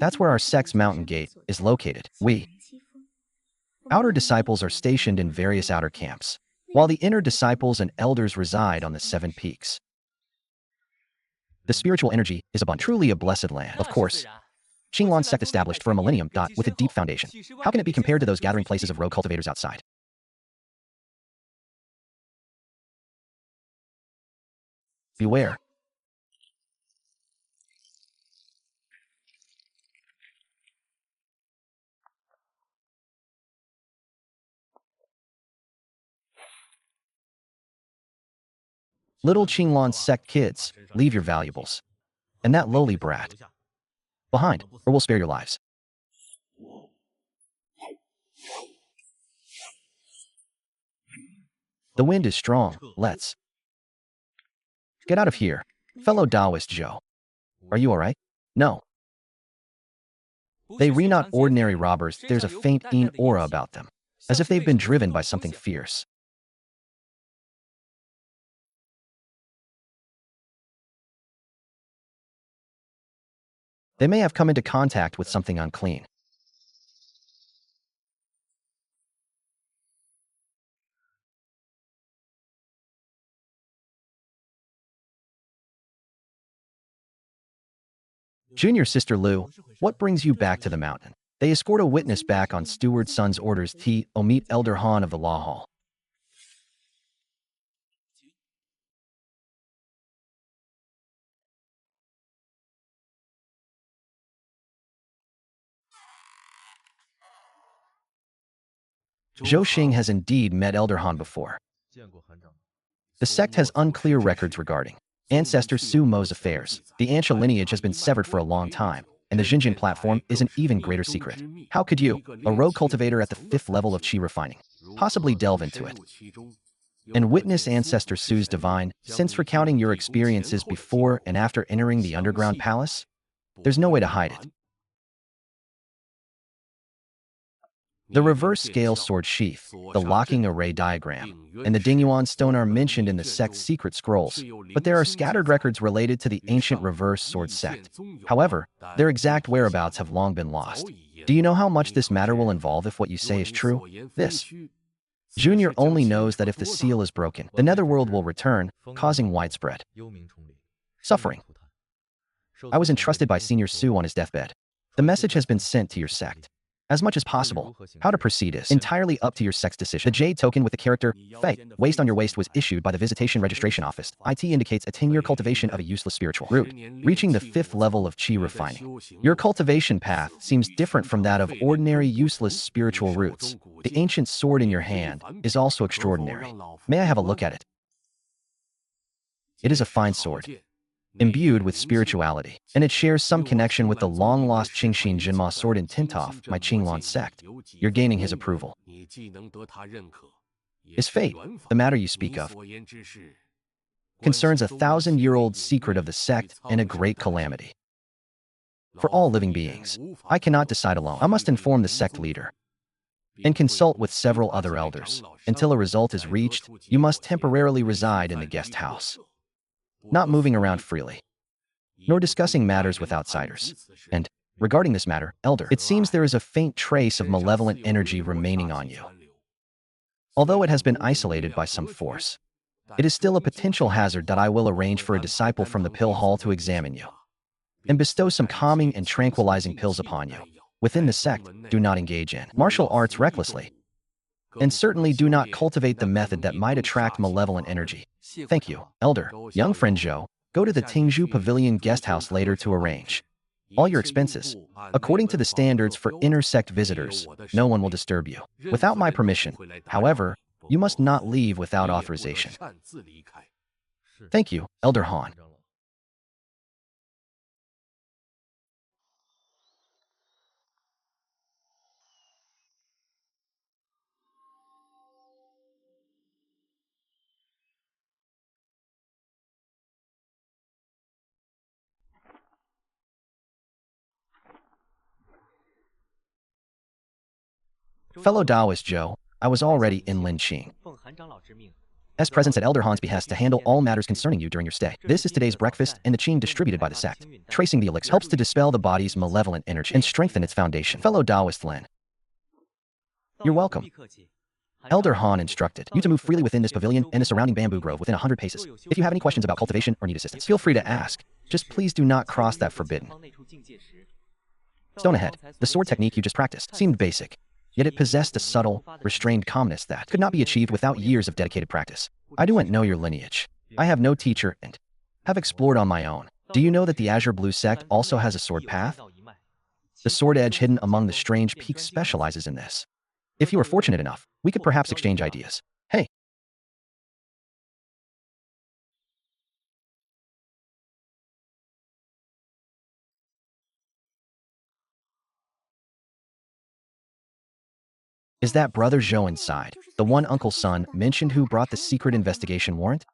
That's where our sect's Mountain Gate is located. Outer disciples are stationed in various outer camps, while the inner disciples and elders reside on the 7 peaks. The spiritual energy is abundant, truly a blessed land. Of course, Qinglan sect established for a millennium. With a deep foundation. How can it be compared to those gathering places of rogue cultivators outside? Beware. Little Qinglan sect kids, leave your valuables. And that lowly brat behind, or we'll spare your lives. The wind is strong. Let's get out of here. Fellow Taoist Zhou. Are you alright? No. They re not ordinary robbers. There's a faint aura about them, as if they've been driven by something fierce. They may have come into contact with something unclean. Junior Sister Lu, what brings you back to the mountain? They escort a witness back on Steward's son's orders to meet Elder Han of the Law Hall. Zhou Heng has indeed met Elder Han before. The sect has unclear records regarding ancestor Su Mo's affairs. The Ansha lineage has been severed for a long time, and the Xinjiang platform is an even greater secret. How could you, a rogue cultivator at the 5th level of Qi refining, possibly delve into it and witness ancestor Su's divine, since recounting your experiences before and after entering the underground palace? There's no way to hide it. The reverse scale sword sheath, the locking array diagram, and the Dingyuan stone are mentioned in the sect's secret scrolls, but there are scattered records related to the ancient reverse sword sect. However, their exact whereabouts have long been lost. Do you know how much this matter will involve if what you say is true? This. Junior only knows that if the seal is broken, the Netherworld will return, causing widespread suffering. I was entrusted by Senior Su on his deathbed. The message has been sent to your sect. As much as possible, how to proceed is entirely up to your sect's decision. The jade token with the character Fate, waste on your waist, was issued by the Visitation Registration Office. IT indicates a 10-year cultivation of a useless spiritual root, reaching the 5th level of Qi refining. Your cultivation path seems different from that of ordinary useless spiritual roots. The ancient sword in your hand is also extraordinary. May I have a look at it? It is a fine sword. imbued with spirituality, and it shares some connection with the long-lost Qingxin Jinma sword in Tintoff, my Qinglan sect. You're gaining his approval. Is fate, the matter you speak of, concerns a 1,000-year-old secret of the sect and a great calamity for all living beings. I cannot decide alone. I must inform the sect leader and consult with several other elders. Until a result is reached, you must temporarily reside in the guest house, not moving around freely, nor discussing matters with outsiders. And, regarding this matter, Elder, it seems there is a faint trace of malevolent energy remaining on you. Although it has been isolated by some force, it is still a potential hazard that I will arrange for a disciple from the pill hall to examine you and bestow some calming and tranquilizing pills upon you. Within the sect, do not engage in martial arts recklessly, and certainly do not cultivate the method that might attract malevolent energy. Thank you, Elder. Young friend Zhou, go to the Tingzhu Pavilion guest house later to arrange all your expenses. According to the standards for intersect visitors, no one will disturb you without my permission. However, you must not leave without authorization. Thank you, Elder Han. Fellow Taoist Zhou, I was already in Linqing as presence at Elder Han's behest to handle all matters concerning you during your stay. This is today's breakfast and the qing distributed by the sect. Tracing the elixir helps to dispel the body's malevolent energy and strengthen its foundation. Fellow Taoist Lin, you're welcome. Elder Han instructed you to move freely within this pavilion and the surrounding bamboo grove within 100 paces. If you have any questions about cultivation or need assistance, feel free to ask. Just please do not cross that forbidden stone ahead. The sword technique you just practiced seemed basic, yet it possessed a subtle, restrained calmness that could not be achieved without years of dedicated practice. I do not know your lineage. I have no teacher and have explored on my own. Do you know that the Azure Blue sect also has a sword path? The sword edge hidden among the strange peaks specializes in this. If you are fortunate enough, we could perhaps exchange ideas. Hey. Is that Brother Zhou inside, the one Uncle Sun mentioned who brought the secret investigation warrant?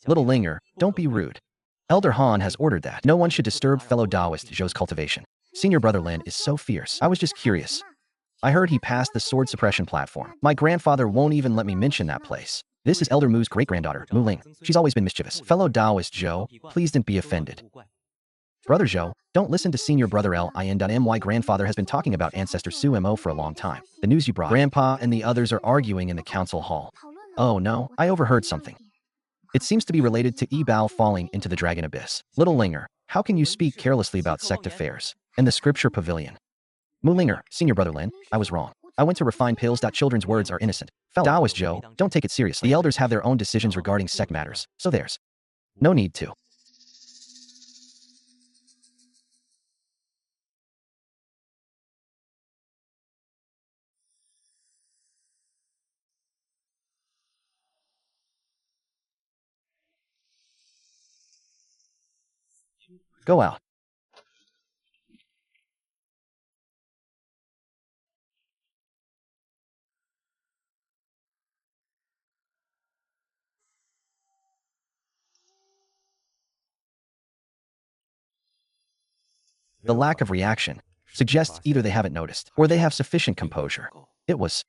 Little Linger, don't be rude. Elder Han has ordered that no one should disturb fellow Taoist Zhou's cultivation. Senior Brother Lin is so fierce. I was just curious. I heard he passed the sword suppression platform. My grandfather won't even let me mention that place. This is Elder Mu's great-granddaughter, Mu Ling. She's always been mischievous. Fellow Taoist Zhou, please don't be offended. Brother Zhou, don't listen to Senior Brother Lin. My grandfather has been talking about Ancestor Su Mo for a long time. The news you brought. Grandpa and the others are arguing in the council hall. Oh no, I overheard something. It seems to be related to Bao falling into the dragon abyss. Little Linger, how can you speak carelessly about sect affairs and the scripture pavilion? Mu Linger, Senior Brother Lin, I was wrong. I went to refine pills. Children's words are innocent. Fellow Taoist Zhou, don't take it seriously. The elders have their own decisions regarding sect matters, so there's no need to. Go out. The lack of reaction suggests either they haven't noticed or they have sufficient composure. It was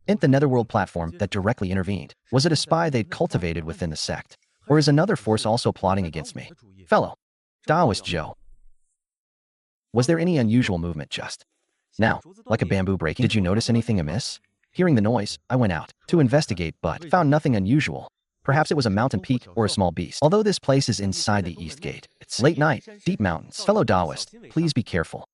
Isn't the Netherworld platform that directly intervened? Was it a spy they'd cultivated within the sect? Or is another force also plotting against me? Fellow Taoist Zhou, was there any unusual movement just now, like a bamboo breaking? Did you notice anything amiss? Hearing the noise, I went out to investigate but found nothing unusual. Perhaps it was a mountain peak or a small beast. Although this place is inside the East Gate, it's late night, deep mountains. Fellow Taoist, please be careful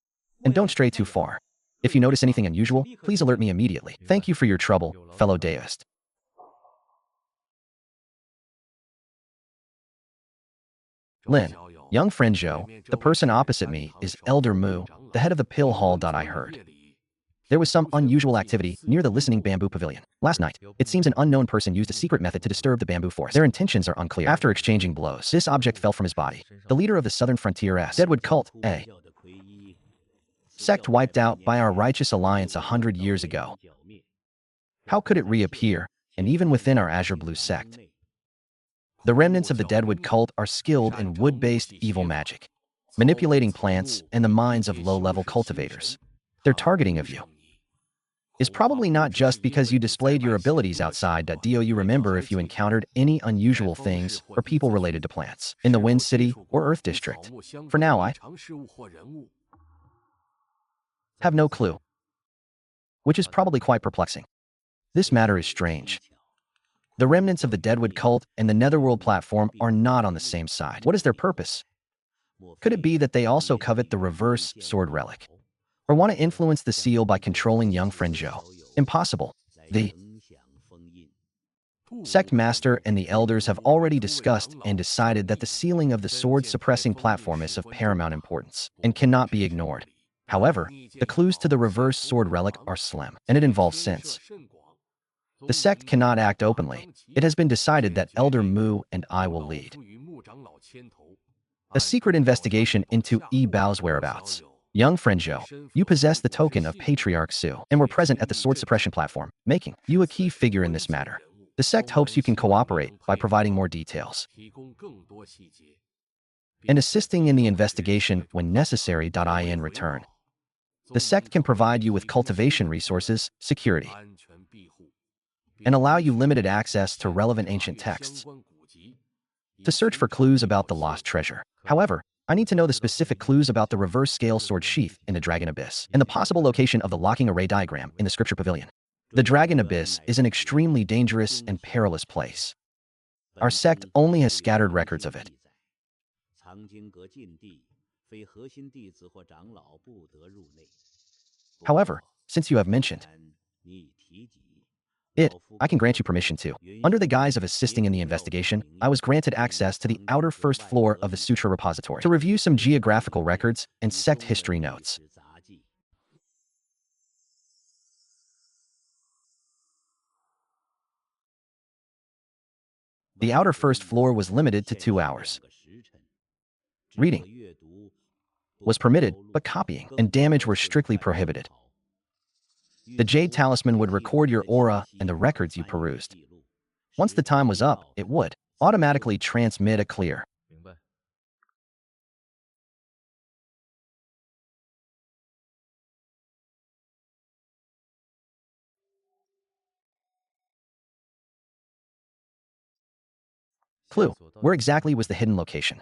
and don't stray too far. If you notice anything unusual, please alert me immediately. Thank you for your trouble, fellow Taoist. Lin, young friend Zhou, the person opposite me is Elder Mu, the head of the pill hall. I heard there was some unusual activity near the listening bamboo pavilion. Last night, it seems an unknown person used a secret method to disturb the bamboo forest. Their intentions are unclear. After exchanging blows, this object fell from his body. The leader of the southern frontier Deadwood cult, a sect wiped out by our righteous alliance 100 years ago. How could it reappear, and even within our Azure Blue sect? The remnants of the Deadwood cult are skilled in wood-based evil magic, manipulating plants and the minds of low-level cultivators. Their targeting of you is probably not just because you displayed your abilities outside. Do you remember if you encountered any unusual things or people related to plants in the Wind City or Earth District? For now, I have no clue, which is probably quite perplexing. This matter is strange. The remnants of the Deadwood cult and the Netherworld platform are not on the same side. What is their purpose? Could it be that they also covet the reverse sword relic, or want to influence the seal by controlling young friend Zhou? Impossible. The sect master and the elders have already discussed and decided that the sealing of the sword suppressing platform is of paramount importance and cannot be ignored. However, the clues to the reverse sword relic are slim, and it involves sense. The sect cannot act openly. It has been decided that Elder Mu and I will lead a secret investigation into Bao's whereabouts. Young friend Zhou, you possess the token of Patriarch Su and were present at the sword suppression platform, making you a key figure in this matter. The sect hopes you can cooperate by providing more details and assisting in the investigation when necessary. In return, the sect can provide you with cultivation resources, security, and allow you limited access to relevant ancient texts to search for clues about the lost treasure. However, I need to know the specific clues about the reverse scale sword sheath in the Dragon Abyss and the possible location of the locking array diagram in the Scripture Pavilion. The Dragon Abyss is an extremely dangerous and perilous place. Our sect only has scattered records of it. However, since you have mentioned it, I can grant you permission to. Under the guise of assisting in the investigation, I was granted access to the outer first floor of the Sutra Repository to review some geographical records and sect history notes. The outer first floor was limited to 2 hours. Reading was permitted, but copying and damage were strictly prohibited. The Jade Talisman would record your aura and the records you perused. Once the time was up, it would automatically transmit a clear clue. Where exactly was the hidden location?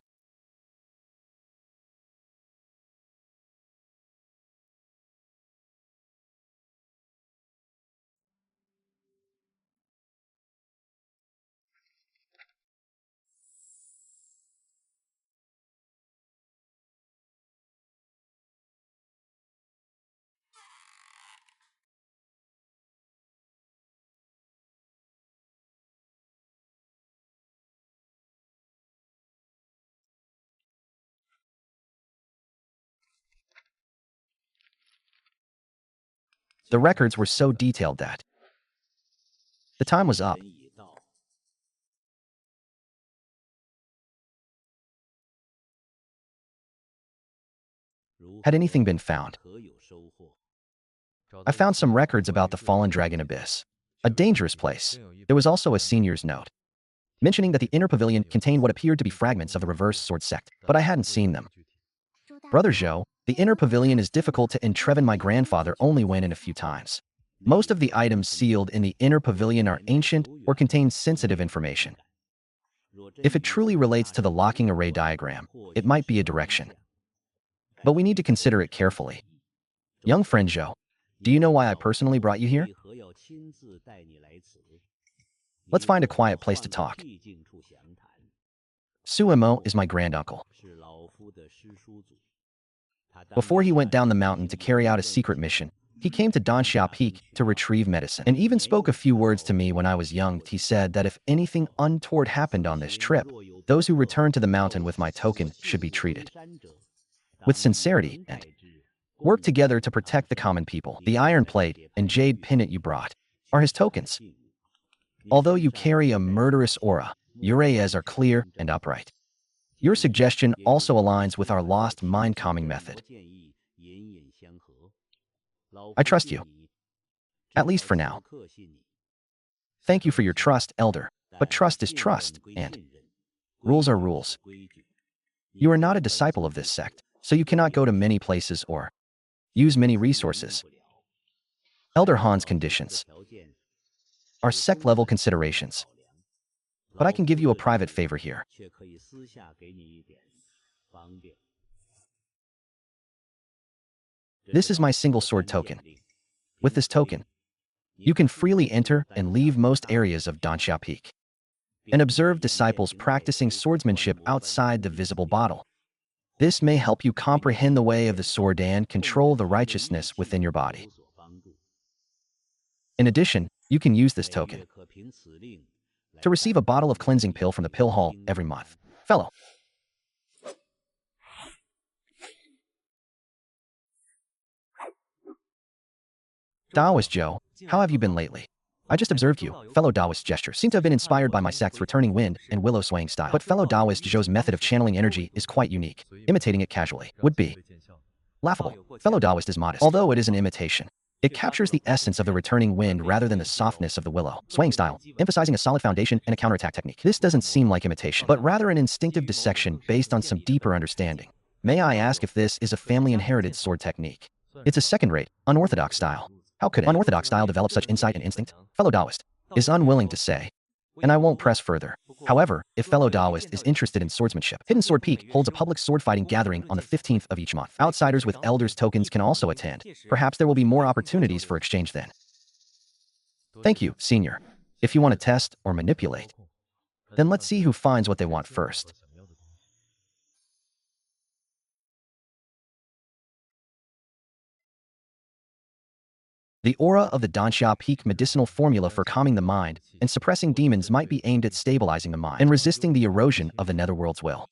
The records were so detailed that the time was up. Had anything been found? I found some records about the fallen Dragon Abyss, a dangerous place. There was also a senior's note, mentioning that the inner pavilion contained what appeared to be fragments of the reverse sword sect, but I hadn't seen them. Brother Zhou, the inner pavilion is difficult to entreven. My grandfather only went in a few times. Most of the items sealed in the inner pavilion are ancient or contain sensitive information. If it truly relates to the locking array diagram, it might be a direction. But we need to consider it carefully. Young friend Zhou, do you know why I personally brought you here? Let's find a quiet place to talk. Suemo is my granduncle. Before he went down the mountain to carry out a secret mission, he came to Danxia Peak to retrieve medicine and even spoke a few words to me when I was young. He said that if anything untoward happened on this trip, Those who return to the mountain with my token should be treated with sincerity and work together to protect the common people. The iron plate and jade pendant you brought are his tokens. Although you carry a murderous aura, your eyes are clear and upright. Your suggestion also aligns with our lost mind-calming method. I trust you, at least for now. Thank you for your trust, Elder, but trust is trust, and rules are rules. You are not a disciple of this sect, so you cannot go to many places or use many resources. Elder Han's conditions are sect-level considerations, but I can give you a private favor here. This is my single sword token. With this token, you can freely enter and leave most areas of Danxia Peak and observe disciples practicing swordsmanship outside the visible bottle. This may help you comprehend the way of the sword and control the righteousness within your body. In addition, you can use this token to receive a bottle of cleansing pill from the pill hall every month. Fellow. Taoist Zhou, how have you been lately? I just observed you. Fellow Taoist gestures seem to have been inspired by my sect's returning wind and willow swaying style. But fellow Taoist Zhou's method of channeling energy is quite unique. Imitating it casually would be laughable. Fellow Taoist is modest, although it is an imitation. It captures the essence of the returning wind rather than the softness of the willow swaying style, emphasizing a solid foundation and a counterattack technique. This doesn't seem like imitation, but rather an instinctive dissection based on some deeper understanding. May I ask if this is a family-inherited sword technique? It's a second-rate, unorthodox style. How could an unorthodox style develop such insight and instinct? Fellow Taoist is unwilling to say, and I won't press further. However, if fellow Taoist is interested in swordsmanship, Hidden Sword Peak holds a public sword fighting gathering on the 15th of each month. Outsiders with Elders tokens can also attend. Perhaps there will be more opportunities for exchange then. Thank you, Senior. If you want to test or manipulate, then let's see who finds what they want first. The aura of the Danxia Peak medicinal formula for calming the mind and suppressing demons might be aimed at stabilizing the mind and resisting the erosion of the Netherworld's will.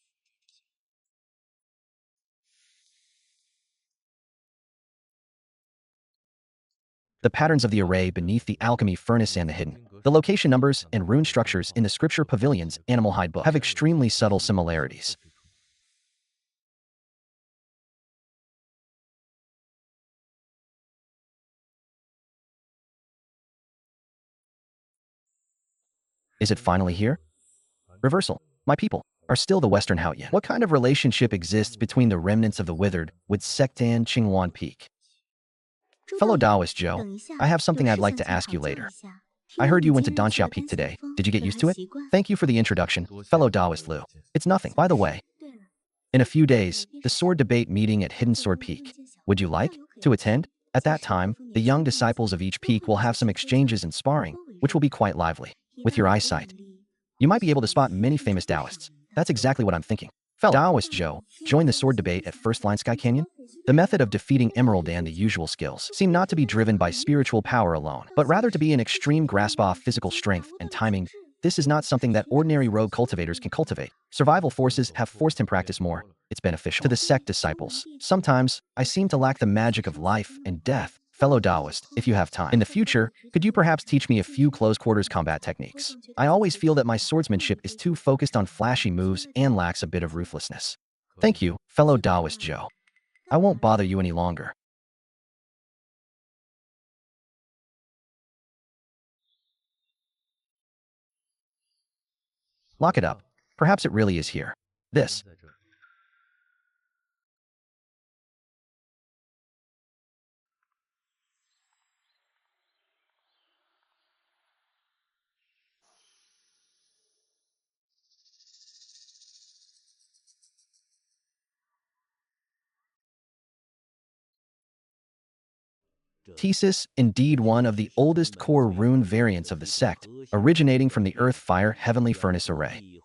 The patterns of the array beneath the alchemy furnace and the hidden, the location numbers and rune structures in the scripture pavilion's animal hide book have extremely subtle similarities. Is it finally here? Reversal. My people are still the Western Haoyan. What kind of relationship exists between the remnants of the Withered with Sectan Qinghuan Peak? Fellow Taoist Zhou, I have something I'd like to ask you later. I heard you went to Danxia Peak today. Did you get used to it? Thank you for the introduction, fellow Taoist Liu. It's nothing. By the way, in a few days, the sword debate meeting at Hidden Sword Peak. Would you like to attend? At that time, the young disciples of each peak will have some exchanges and sparring, which will be quite lively. With your eyesight, you might be able to spot many famous Taoists. That's exactly what I'm thinking. Fellow Taoist Zhou, join the sword debate at First Line Sky Canyon? The method of defeating Emerald and the usual skills seem not to be driven by spiritual power alone, but rather to be an extreme grasp of physical strength and timing. This is not something that ordinary rogue cultivators can cultivate. Survival forces have forced him practice more. It's beneficial to the sect disciples. Sometimes, I seem to lack the magic of life and death. Fellow Taoist, if you have time. In the future, could you perhaps teach me a few close-quarters combat techniques? I always feel that my swordsmanship is too focused on flashy moves and lacks a bit of ruthlessness. Thank you, fellow Taoist Zhou. I won't bother you any longer. Lock it up. Perhaps it really is here. This. Thesis, indeed one of the oldest core rune variants of the sect, originating from the Earth-Fire Heavenly Furnace Array.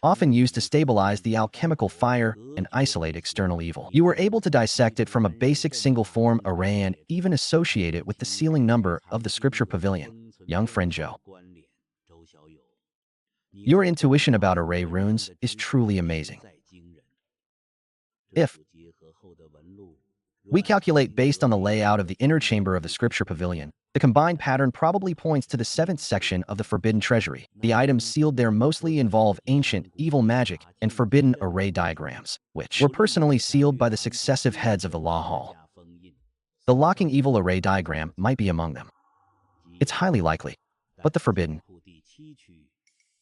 Often used to stabilize the alchemical fire and isolate external evil. You were able to dissect it from a basic single-form array and even associate it with the sealing number of the Scripture Pavilion. Young friend Zhou. Your intuition about array runes is truly amazing. If we calculate based on the layout of the inner chamber of the Scripture Pavilion, the combined pattern probably points to the 7th section of the Forbidden Treasury. The items sealed there mostly involve ancient, evil magic and forbidden array diagrams, which were personally sealed by the successive heads of the Law Hall. The locking evil array diagram might be among them. It's highly likely, but the forbidden.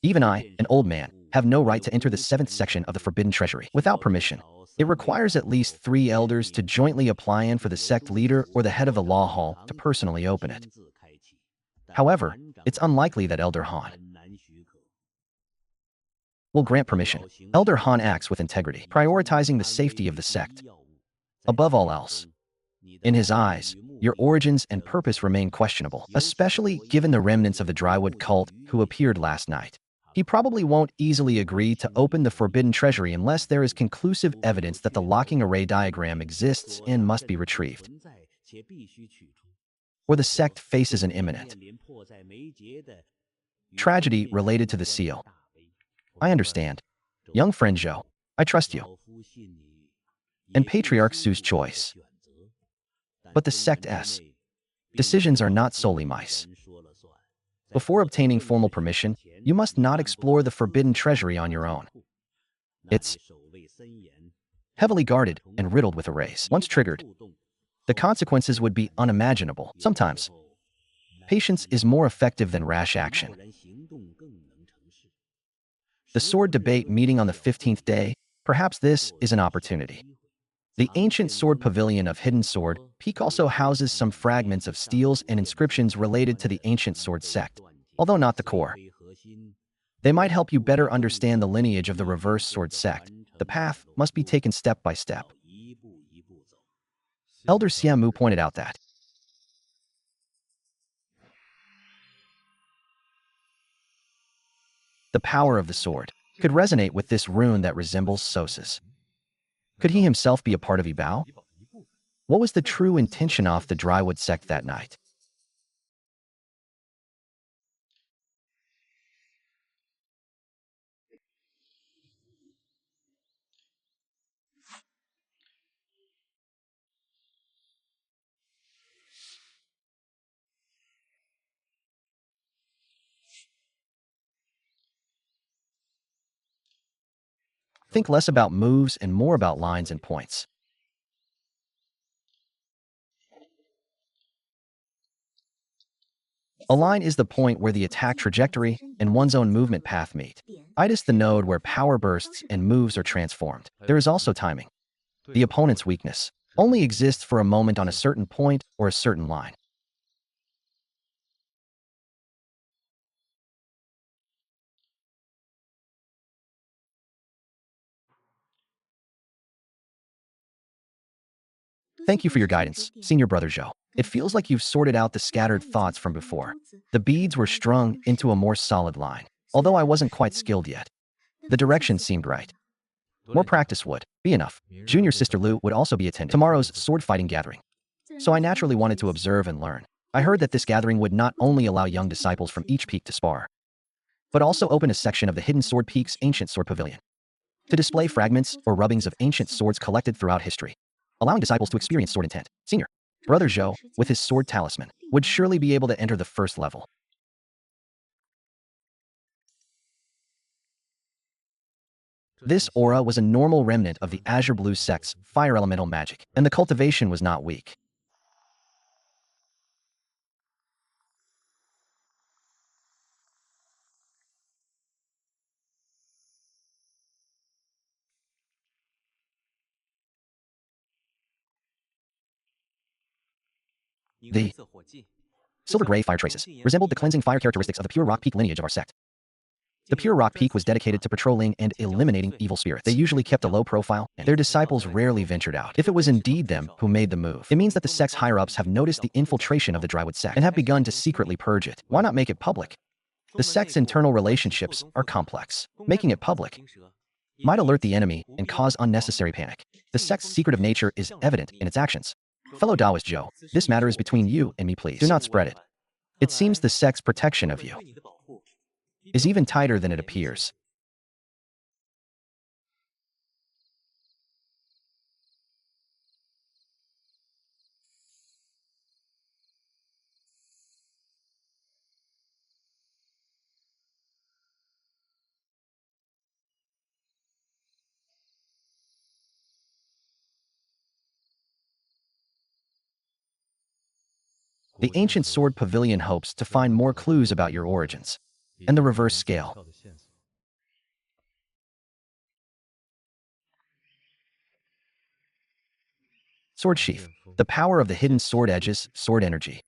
Even I, an old man, have no right to enter the 7th section of the Forbidden Treasury without permission. It requires at least 3 elders to jointly apply in for the sect leader or the head of the Law Hall to personally open it. However, it's unlikely that Elder Han will grant permission. Elder Han acts with integrity, prioritizing the safety of the sect above all else. In his eyes, your origins and purpose remain questionable, especially given the remnants of the Drywood cult who appeared last night. He probably won't easily agree to open the Forbidden Treasury unless there is conclusive evidence that the locking array diagram exists and must be retrieved, or the sect faces an imminent tragedy related to the seal. I understand. Young friend Zhou, I trust you. And Patriarch Su's choice. But the sect's decisions are not solely mice. Before obtaining formal permission, you must not explore the Forbidden Treasury on your own. It's heavily guarded and riddled with arrays. Once triggered, the consequences would be unimaginable. Sometimes, patience is more effective than rash action. The sword debate meeting on the 15th day, perhaps this is an opportunity. The ancient sword pavilion of Hidden Sword Peak also houses some fragments of steels and inscriptions related to the ancient sword sect, although not the core. They might help you better understand the lineage of the reverse sword sect. The path must be taken step by step. Elder Xiamu pointed out that the power of the sword could resonate with this rune that resembles Sosa's. Could he himself be a part of Ibao? What was the true intention of the Drywood sect that night? Think less about moves and more about lines and points. A line is the point where the attack trajectory and one's own movement path meet. It is the node where power bursts and moves are transformed. There is also timing. The opponent's weakness only exists for a moment on a certain point or a certain line. Thank you for your guidance, Senior Brother Zhou. It feels like you've sorted out the scattered thoughts from before. The beads were strung into a more solid line. Although I wasn't quite skilled yet, the direction seemed right. More practice would be enough. Junior Sister Lu would also be attending tomorrow's sword fighting gathering. So I naturally wanted to observe and learn. I heard that this gathering would not only allow young disciples from each peak to spar, but also open a section of the Hidden Sword Peak's ancient sword pavilion to display fragments or rubbings of ancient swords collected throughout history, allowing disciples to experience sword intent. Senior Brother Zhou, with his sword talisman, would surely be able to enter the first level. This aura was a normal remnant of the Azure Blue sect's fire elemental magic, and the cultivation was not weak. The silver gray fire traces resembled the cleansing fire characteristics of the pure rock peak lineage of our sect. The pure rock peak was dedicated to patrolling and eliminating evil spirits. They usually kept a low profile, and their disciples rarely ventured out. If it was indeed them who made the move, it means that the sect's higher-ups have noticed the infiltration of the Drywood sect and have begun to secretly purge it. Why not make it public? The sect's internal relationships are complex. Making it public might alert the enemy and cause unnecessary panic. The sect's secretive nature is evident in its actions. Fellow Taoist Zhou, this matter is between you and me, please. Do not spread it. It seems the sect's protection of you is even tighter than it appears. The Ancient Sword Pavilion hopes to find more clues about your origins and the reverse scale. Sword Sheath. The power of the hidden sword edges, sword energy.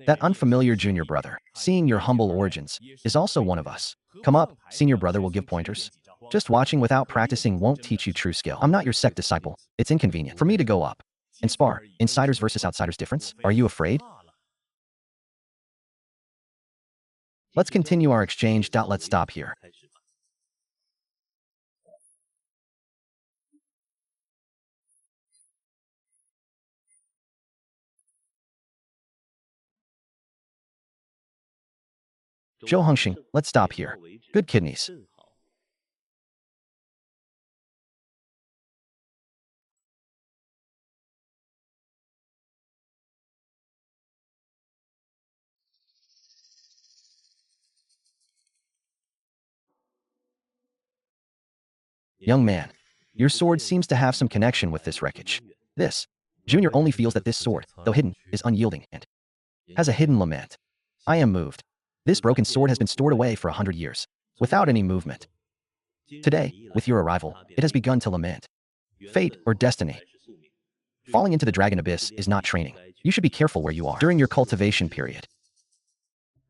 That unfamiliar junior brother, seeing your humble origins, is also one of us. Come up, senior brother will give pointers. Just watching without practicing won't teach you true skill. I'm not your sect disciple. It's inconvenient for me to go up and spar. Insiders versus outsiders difference? Are you afraid? Let's continue our exchange. Let's stop here. Zhou Heng, let's stop here. Good kidneys. Young man, your sword seems to have some connection with this wreckage. This. Junior only feels that this sword, though hidden, is unyielding and has a hidden lament. I am moved. This broken sword has been stored away for 100 years, without any movement. Today, with your arrival, it has begun to lament. Fate or destiny. Falling into the dragon abyss is not training. You should be careful where you are. During your cultivation period,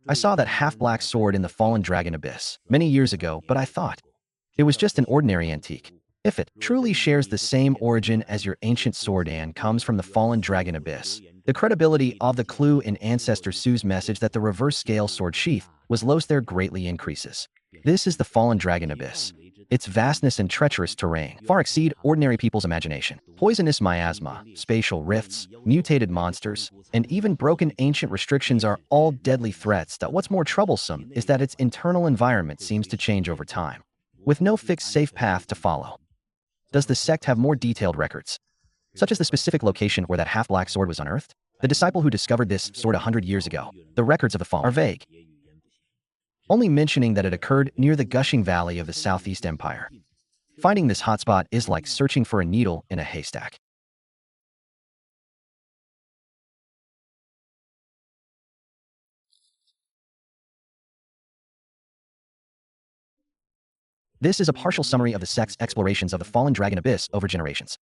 I saw that half-black sword in the fallen dragon abyss many years ago, but I thought it was just an ordinary antique. If it truly shares the same origin as your ancient sword and comes from the fallen dragon abyss, the credibility of the clue in Ancestor Su's message that the reverse scale sword sheath was lost there greatly increases. This is the fallen dragon abyss. Its vastness and treacherous terrain far exceed ordinary people's imagination. Poisonous miasma, spatial rifts, mutated monsters, and even broken ancient restrictions are all deadly threats. What's more troublesome is that its internal environment seems to change over time, with no fixed safe path to follow. Does the sect have more detailed records, such as the specific location where that half-black sword was unearthed? The disciple who discovered this sword 100 years ago, the records of the fallen are vague, only mentioning that it occurred near the gushing valley of the Southeast Empire. Finding this hotspot is like searching for a needle in a haystack. This is a partial summary of the sect's explorations of the fallen dragon abyss over generations.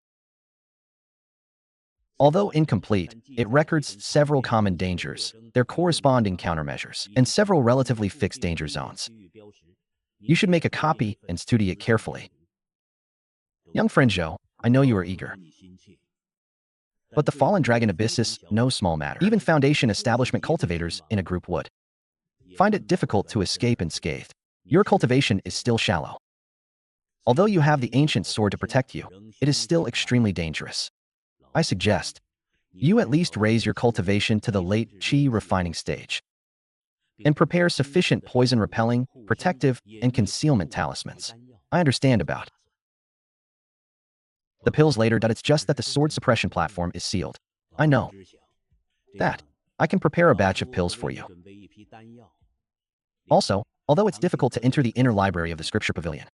Although incomplete, it records several common dangers, their corresponding countermeasures, and several relatively fixed danger zones. You should make a copy and study it carefully. Young friend Zhou, I know you are eager. But the fallen dragon abyss is no small matter. Even Foundation establishment cultivators in a group would find it difficult to escape unscathed. Your cultivation is still shallow. Although you have the ancient sword to protect you, it is still extremely dangerous. I suggest you at least raise your cultivation to the late Qi refining stage and prepare sufficient poison-repelling, protective, and concealment talismans. I understand about the pills later. It's just that the sword suppression platform is sealed. I know that. I can prepare a batch of pills for you. Also, although it's difficult to enter the inner library of the Scripture Pavilion,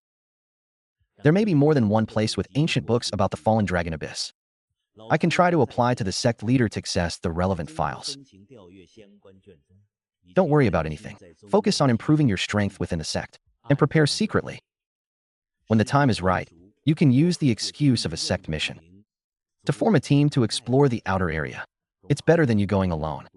there may be more than one place with ancient books about the fallen dragon abyss. I can try to apply to the sect leader to access the relevant files. Don't worry about anything. Focus on improving your strength within the sect, and prepare secretly. When the time is right, you can use the excuse of a sect mission to form a team to explore the outer area. It's better than you going alone.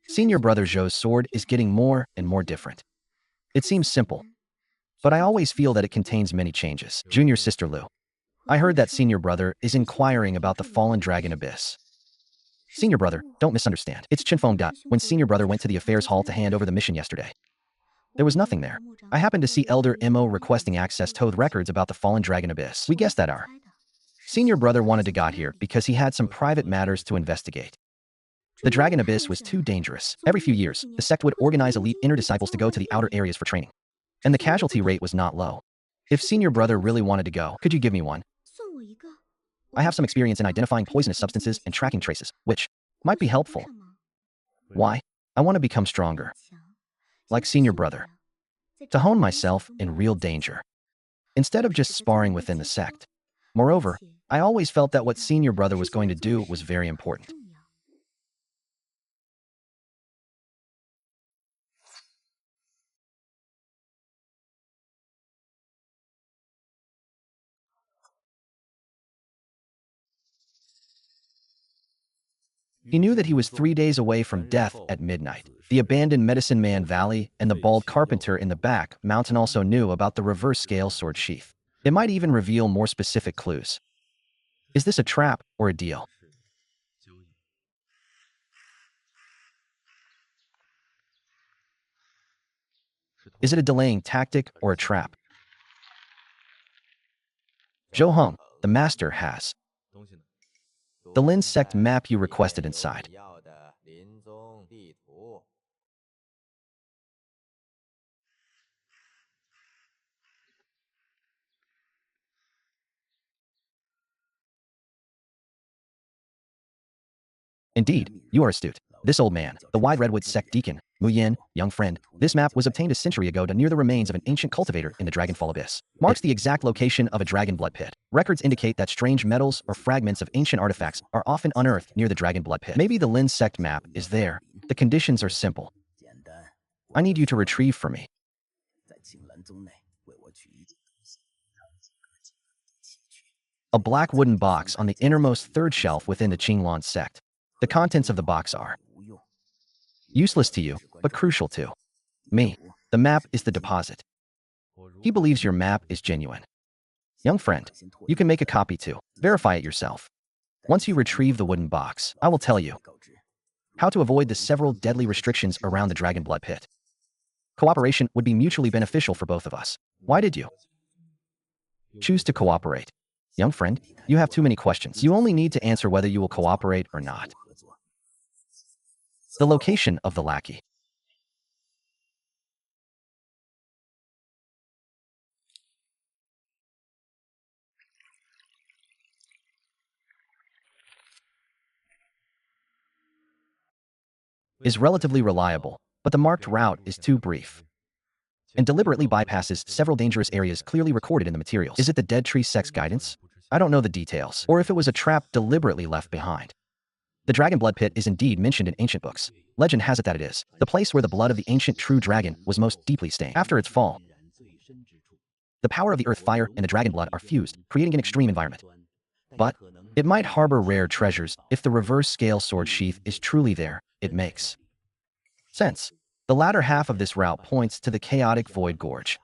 Senior brother Zhou's sword is getting more and more different. It seems simple, but I always feel that it contains many changes. Junior sister Lu. I heard that senior brother is inquiring about the fallen dragon abyss. Senior brother, don't misunderstand. It's Chinfeng Da. When senior brother went to the affairs hall to hand over the mission yesterday, there was nothing there. I happened to see Elder Mo requesting access to the records about the fallen dragon abyss. We guessed that our senior brother wanted to get here because he had some private matters to investigate. The dragon abyss was too dangerous. Every few years, the sect would organize elite inner disciples to go to the outer areas for training. And the casualty rate was not low. If senior brother really wanted to go, could you give me one? I have some experience in identifying poisonous substances and tracking traces, which might be helpful. Why? I want to become stronger. Like senior brother. To hone myself in real danger. Instead of just sparring within the sect. Moreover, I always felt that what senior brother was going to do was very important. He knew that he was 3 days away from death at midnight. The abandoned Medicine Man Valley and the bald carpenter in the back mountain also knew about the reverse scale sword sheath. It might even reveal more specific clues. Is this a trap or a deal? Is it a delaying tactic or a trap? Zhou Heng, the master, has the Lin sect map you requested inside. Indeed, you are astute. This old man, the wide redwood sect deacon, Mu Yin, young friend, this map was obtained a century ago near the remains of an ancient cultivator in the Dragonfall Abyss. Marks the exact location of a dragon blood pit. Records indicate that strange metals or fragments of ancient artifacts are often unearthed near the dragon blood pit. Maybe the Lin sect map is there. The conditions are simple. I need you to retrieve for me a black wooden box on the innermost third shelf within the Qinglan sect. The contents of the box are useless to you, but crucial to me. The map is the deposit. He believes your map is genuine. Young friend, you can make a copy too. Verify it yourself. Once you retrieve the wooden box, I will tell you how to avoid the several deadly restrictions around the Dragon Blood Pit. Cooperation would be mutually beneficial for both of us. Why did you choose to cooperate? Young friend, you have too many questions. You only need to answer whether you will cooperate or not. The location of the lackey. Is relatively reliable, but the marked route is too brief and deliberately bypasses several dangerous areas clearly recorded in the materials. Is it the Dead Tree Sect's guidance? I don't know the details, or if it was a trap deliberately left behind. The Dragon Blood Pit is indeed mentioned in ancient books. Legend has it that it is the place where the blood of the ancient true dragon was most deeply stained. After its fall, the power of the earth, fire, and the dragon blood are fused, creating an extreme environment. But it might harbor rare treasures. If the reverse scale sword sheath is truly there, it makes sense. The latter half of this route points to the chaotic Void Gorge,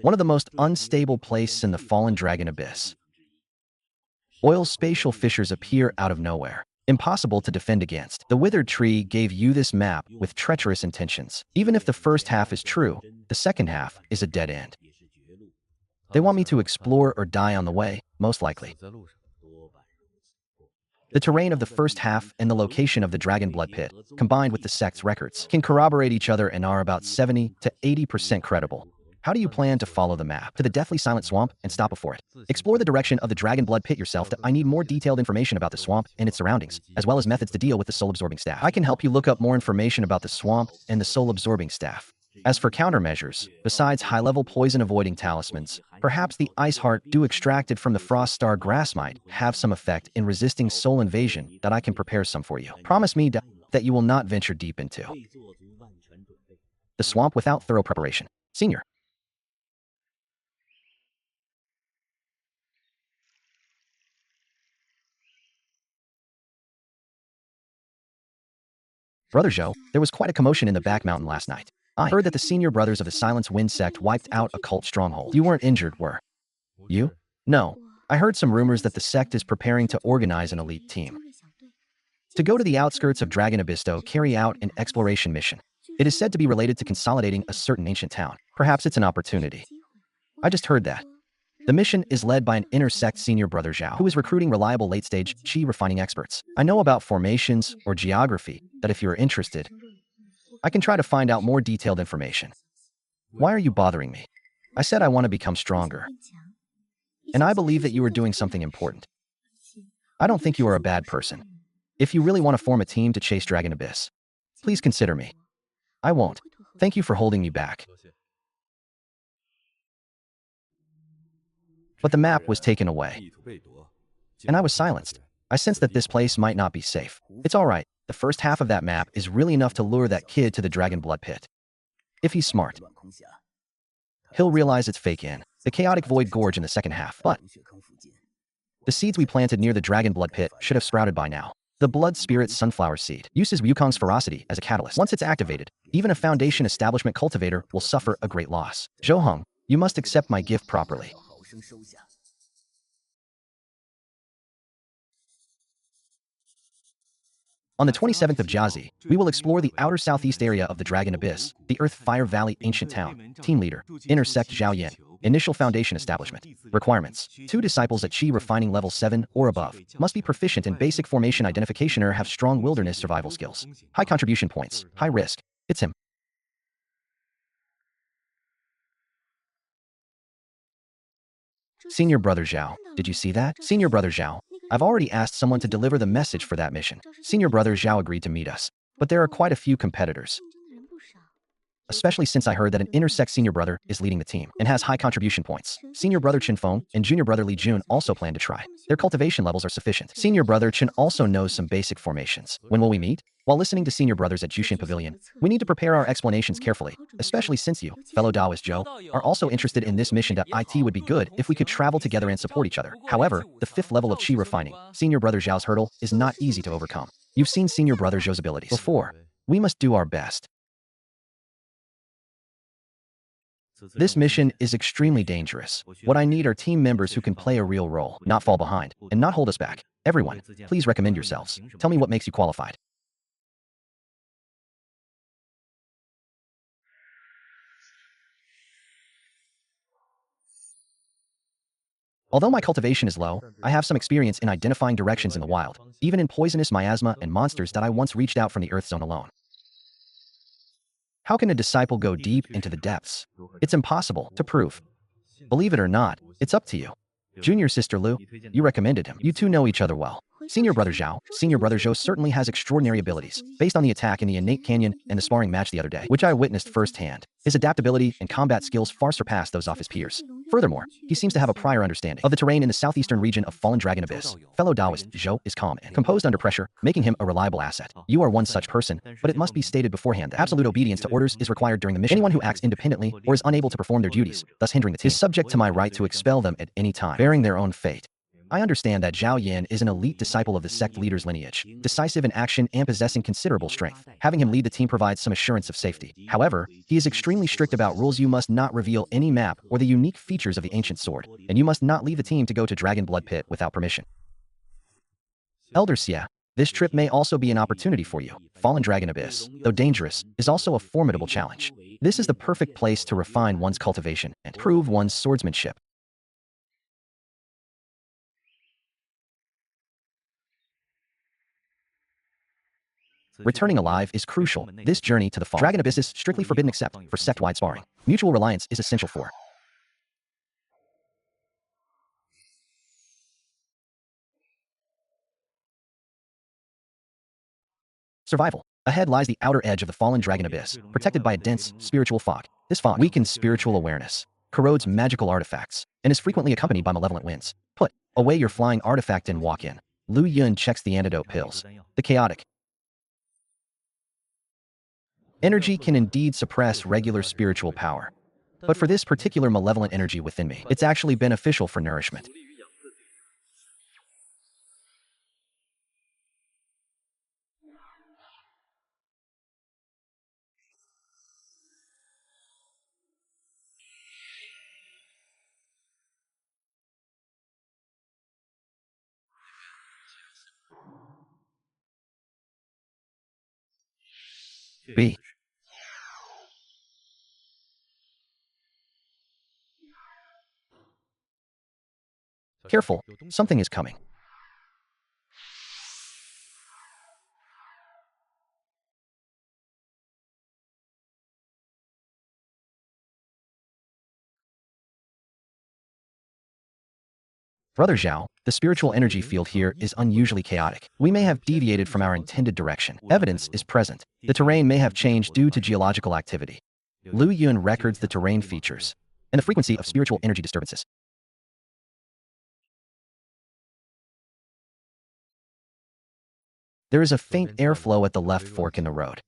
one of the most unstable places in the fallen dragon abyss. Oil spatial fissures appear out of nowhere, impossible to defend against. The Withered tree gave you this map with treacherous intentions. Even if the first half is true, the second half is a dead end. They want me to explore or die on the way, most likely. The terrain of the first half and the location of the Dragon Blood Pit, combined with the sect's records, can corroborate each other and are about 70 to 80% credible. How do you plan to follow the map? To the deathly silent swamp and stop before it. Explore the direction of the Dragon Blood Pit yourself. I need more detailed information about the swamp and its surroundings, as well as methods to deal with the soul-absorbing staff. I can help you look up more information about the swamp and the soul-absorbing staff. As for countermeasures, besides high-level poison-avoiding talismans, perhaps the Ice Heart Dew extracted from the Frost Star grass might have some effect in resisting soul invasion that I can prepare some for you. Promise me that you will not venture deep into the swamp without thorough preparation. Senior. Brother Zhou, there was quite a commotion in the back mountain last night. I heard that the senior brothers of the Silence Wind sect wiped out a cult stronghold. You weren't injured, were you? No. I heard some rumors that the sect is preparing to organize an elite team to go to the outskirts of Dragon Abyss to carry out an exploration mission. It is said to be related to consolidating a certain ancient town. Perhaps it's an opportunity. I just heard that. The mission is led by an inter-sect senior brother Zhao, who is recruiting reliable late-stage Qi refining experts. I know about formations or geography that if you are interested, I can try to find out more detailed information. Why are you bothering me? I said I want to become stronger. And I believe that you are doing something important. I don't think you are a bad person. If you really want to form a team to chase Dragon Abyss, please consider me. I won't. Thank you for holding me back. But the map was taken away, and I was silenced. I sensed that this place might not be safe. It's all right. The first half of that map is really enough to lure that kid to the Dragon Blood Pit. If he's smart, he'll realize it's fake in the chaotic Void Gorge in the second half. But the seeds we planted near the Dragon Blood Pit should have sprouted by now. The Blood Spirit Sunflower Seed uses Wukong's ferocity as a catalyst. Once it's activated, even a Foundation Establishment cultivator will suffer a great loss. Zhou Heng, you must accept my gift properly. On the 27th of Jiazi, we will explore the outer southeast area of the Dragon Abyss, the Earth Fire Valley Ancient Town. Team Leader, Intersect Zhao Yin. Initial Foundation Establishment. Requirements. 2 disciples at Qi Refining Level 7 or above. Must be proficient in basic formation identification or have strong wilderness survival skills. High contribution points. High risk. It's him. Senior Brother Zhao, did you see that? Senior Brother Zhao, I've already asked someone to deliver the message for that mission. Senior Brother Zhao agreed to meet us, but there are quite a few competitors. Especially since I heard that an intersect senior brother is leading the team and has high contribution points. Senior brother Chen Feng and junior brother Li Jun also plan to try. Their cultivation levels are sufficient. Senior brother Chen also knows some basic formations. When will we meet? While listening to senior brothers at Jushin Pavilion, we need to prepare our explanations carefully, especially since you, fellow Taoist Zhou, are also interested in this mission. It would be good if we could travel together and support each other. However, the 5th level of Qi refining, senior brother Zhao's hurdle, is not easy to overcome. You've seen senior brother Zhou's abilities before. We must do our best. This mission is extremely dangerous. What I need are team members who can play a real role, not fall behind, and not hold us back. Everyone, please recommend yourselves. Tell me what makes you qualified. Although my cultivation is low, I have some experience in identifying directions in the wild, even in poisonous miasma and monsters that I once reached out from the Earth Zone alone. How can a disciple go deep into the depths? It's impossible to prove. Believe it or not, it's up to you. Junior sister Lu, you recommended him. You two know each other well. Senior brother Zhao, senior brother Zhou certainly has extraordinary abilities, based on the attack in the innate canyon and the sparring match the other day, which I witnessed firsthand. His adaptability and combat skills far surpass those of his peers. Furthermore, he seems to have a prior understanding of the terrain in the southeastern region of Fallen Dragon Abyss. Fellow Taoist Zhou is calm and composed under pressure, making him a reliable asset. You are one such person, but it must be stated beforehand that absolute obedience to orders is required during the mission. Anyone who acts independently or is unable to perform their duties, thus hindering the team, is subject to my right to expel them at any time, bearing their own fate. I understand that Zhao Yin is an elite disciple of the sect leader's lineage, decisive in action and possessing considerable strength. Having him lead the team provides some assurance of safety. However, he is extremely strict about rules. You must not reveal any map or the unique features of the ancient sword, and you must not leave the team to go to Dragon Blood Pit without permission. Elder Xia, this trip may also be an opportunity for you. Fallen Dragon Abyss, though dangerous, is also a formidable challenge. This is the perfect place to refine one's cultivation and prove one's swordsmanship. Returning alive is crucial. This journey to the Fallen Dragon Abyss is strictly forbidden except for sect-wide sparring. Mutual reliance is essential for survival. Ahead lies the outer edge of the Fallen Dragon Abyss, protected by a dense, spiritual fog. This fog weakens spiritual awareness, corrodes magical artifacts, and is frequently accompanied by malevolent winds. Put away your flying artifact and walk in. Lu Yun checks the antidote pills. The chaotic energy can indeed suppress regular spiritual power. But for this particular malevolent energy within me, it's actually beneficial for nourishment. B. Careful, something is coming. Brother Zhao, the spiritual energy field here is unusually chaotic. We may have deviated from our intended direction. Evidence is present. The terrain may have changed due to geological activity. Liu Yun records the terrain features and the frequency of spiritual energy disturbances. There is a faint airflow at the left fork in the road.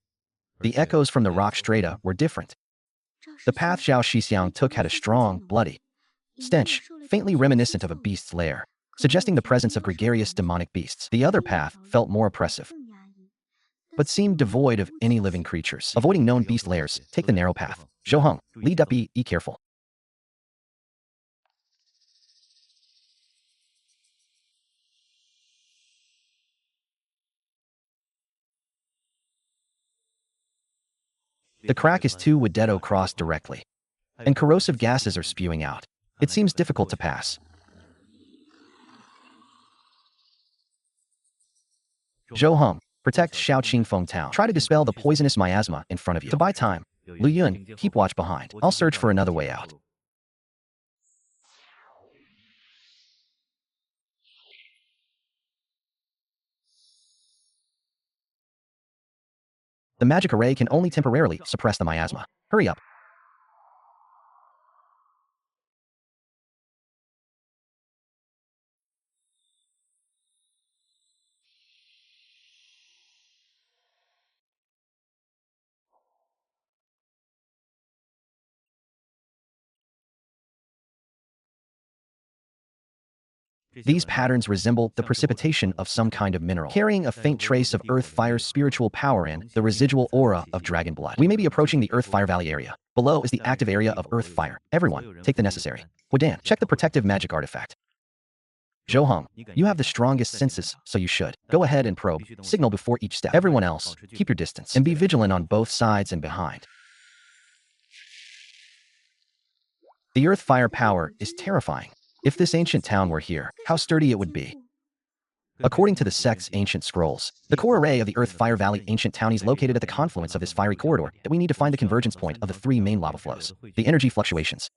The echoes from the rock strata were different. The path Zhao Shixiang took had a strong, bloody stench, faintly reminiscent of a beast's lair, suggesting the presence of gregarious demonic beasts. The other path felt more oppressive, but seemed devoid of any living creatures. Avoiding known beast lairs, take the narrow path. Zhou Heng, lead up, be careful. The crack is two Withered crossed directly, and corrosive gases are spewing out. It seems difficult to pass. Zhou Heng, protect Shaoqing Feng Town. Try to dispel the poisonous miasma in front of you. To buy time, Liu Yun, keep watch behind. I'll search for another way out. The magic array can only temporarily suppress the miasma. Hurry up. These patterns resemble the precipitation of some kind of mineral, carrying a faint trace of earth fire's spiritual power and the residual aura of dragon blood. We may be approaching the earth fire valley area. Below is the active area of earth fire. Everyone, take the necessary. Huidan, check the protective magic artifact. Zhou Heng, you have the strongest senses, so you should. Go ahead and probe. Signal before each step. Everyone else, keep your distance and be vigilant on both sides and behind. The earth fire power is terrifying. If this ancient town were here, how sturdy it would be. According to the sect's ancient scrolls, the core array of the Earth Fire Valley ancient town is located at the confluence of this fiery corridor that we need to find the convergence point of the three main lava flows. The energy fluctuations.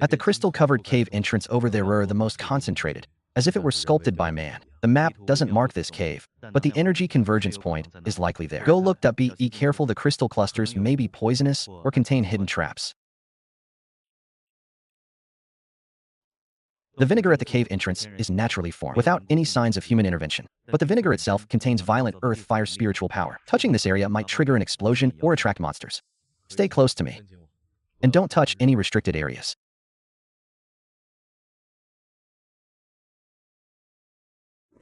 At the crystal-covered cave entrance over there are the most concentrated, as if it were sculpted by man. The map doesn't mark this cave, but the energy convergence point is likely there. Go look up, be careful, the crystal clusters may be poisonous or contain hidden traps. The vinegar at the cave entrance is naturally formed, without any signs of human intervention. But the vinegar itself contains violent earth fire spiritual power. Touching this area might trigger an explosion or attract monsters. Stay close to me. And don't touch any restricted areas.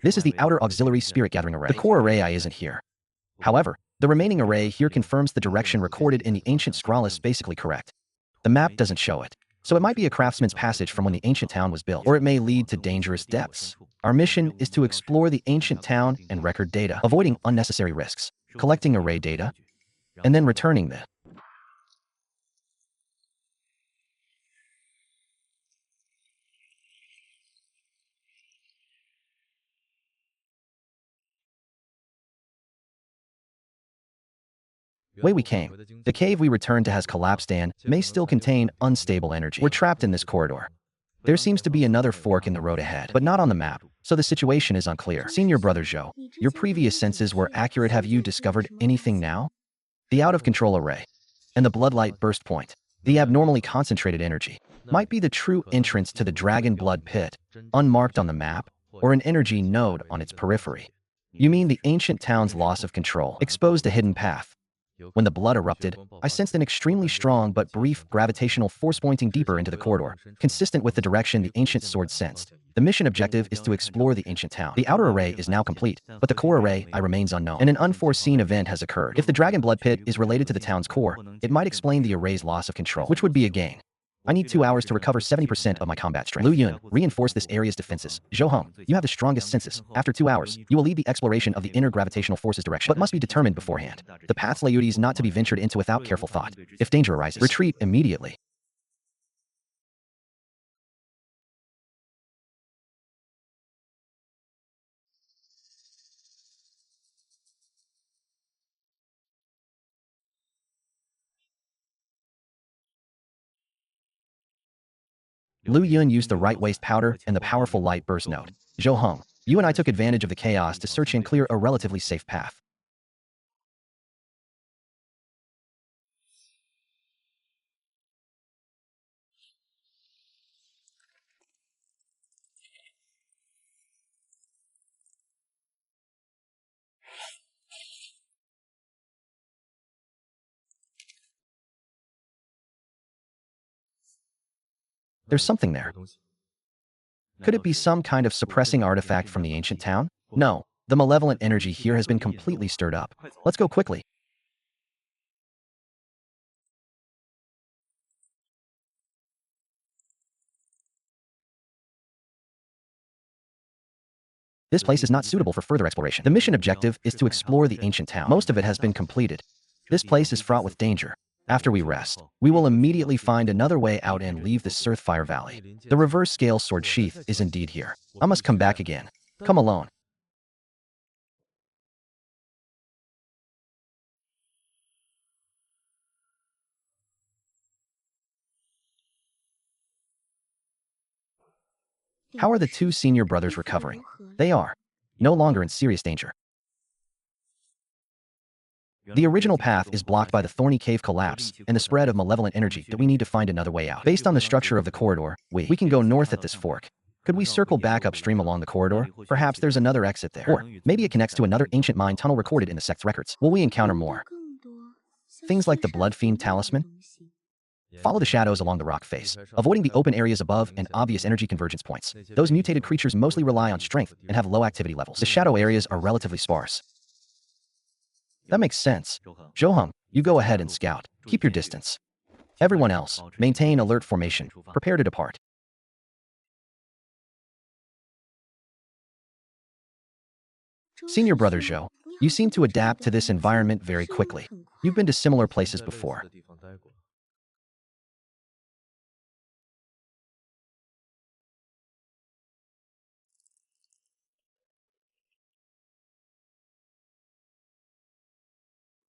This is the outer auxiliary spirit gathering array. The core array isn't here. However, the remaining array here confirms the direction recorded in the ancient scroll is basically correct. The map doesn't show it. So it might be a craftsman's passage from when the ancient town was built, or it may lead to dangerous depths. Our mission is to explore the ancient town and record data, avoiding unnecessary risks, collecting array data, and then returning the way we came. The cave we returned to has collapsed and may still contain unstable energy. We're trapped in this corridor. There seems to be another fork in the road ahead, but not on the map, so the situation is unclear. Senior Brother Zhou, your previous senses were accurate. Have you discovered anything now? The out-of-control array and the bloodlight burst point, the abnormally concentrated energy, might be the true entrance to the dragon blood pit, unmarked on the map, or an energy node on its periphery. You mean the ancient town's loss of control exposed a hidden path. When the blood erupted, I sensed an extremely strong but brief gravitational force pointing deeper into the corridor, consistent with the direction the ancient sword sensed. The mission objective is to explore the ancient town. The outer array is now complete, but the core array remains unknown, and an unforeseen event has occurred. If the dragon blood pit is related to the town's core, it might explain the array's loss of control, which would be a gain. I need 2 hours to recover 70% of my combat strength. Lu Yun, reinforce this area's defenses. Zhou Heng, you have the strongest senses. After 2 hours, you will lead the exploration of the inner gravitational forces direction, but must be determined beforehand. The paths Laertes not to be ventured into without careful thought. If danger arises, retreat immediately. Lu Yun used the right waist powder and the powerful light burst node. Zhou Heng, you and I took advantage of the chaos to search and clear a relatively safe path. There's something there. Could it be some kind of suppressing artifact from the ancient town? No, the malevolent energy here has been completely stirred up. Let's go quickly. This place is not suitable for further exploration. The mission objective is to explore the ancient town. Most of it has been completed. This place is fraught with danger. After we rest, we will immediately find another way out and leave the Surthfire Valley. The reverse scale sword sheath is indeed here. I must come back again. Come alone. How are the two senior brothers recovering? They are no longer in serious danger. The original path is blocked by the thorny cave collapse and the spread of malevolent energy that we need to find another way out. Based on the structure of the corridor, we can go north at this fork. Could we circle back upstream along the corridor? Perhaps there's another exit there. Or maybe it connects to another ancient mine tunnel recorded in the sect's records. Will we encounter more? Things like the Blood Fiend Talisman? Follow the shadows along the rock face, avoiding the open areas above and obvious energy convergence points. Those mutated creatures mostly rely on strength and have low activity levels. The shadow areas are relatively sparse. That makes sense. Zhou Heng, you go ahead and scout. Keep your distance. Everyone else, maintain alert formation. Prepare to depart. Senior brother Zhou, you seem to adapt to this environment very quickly. You've been to similar places before.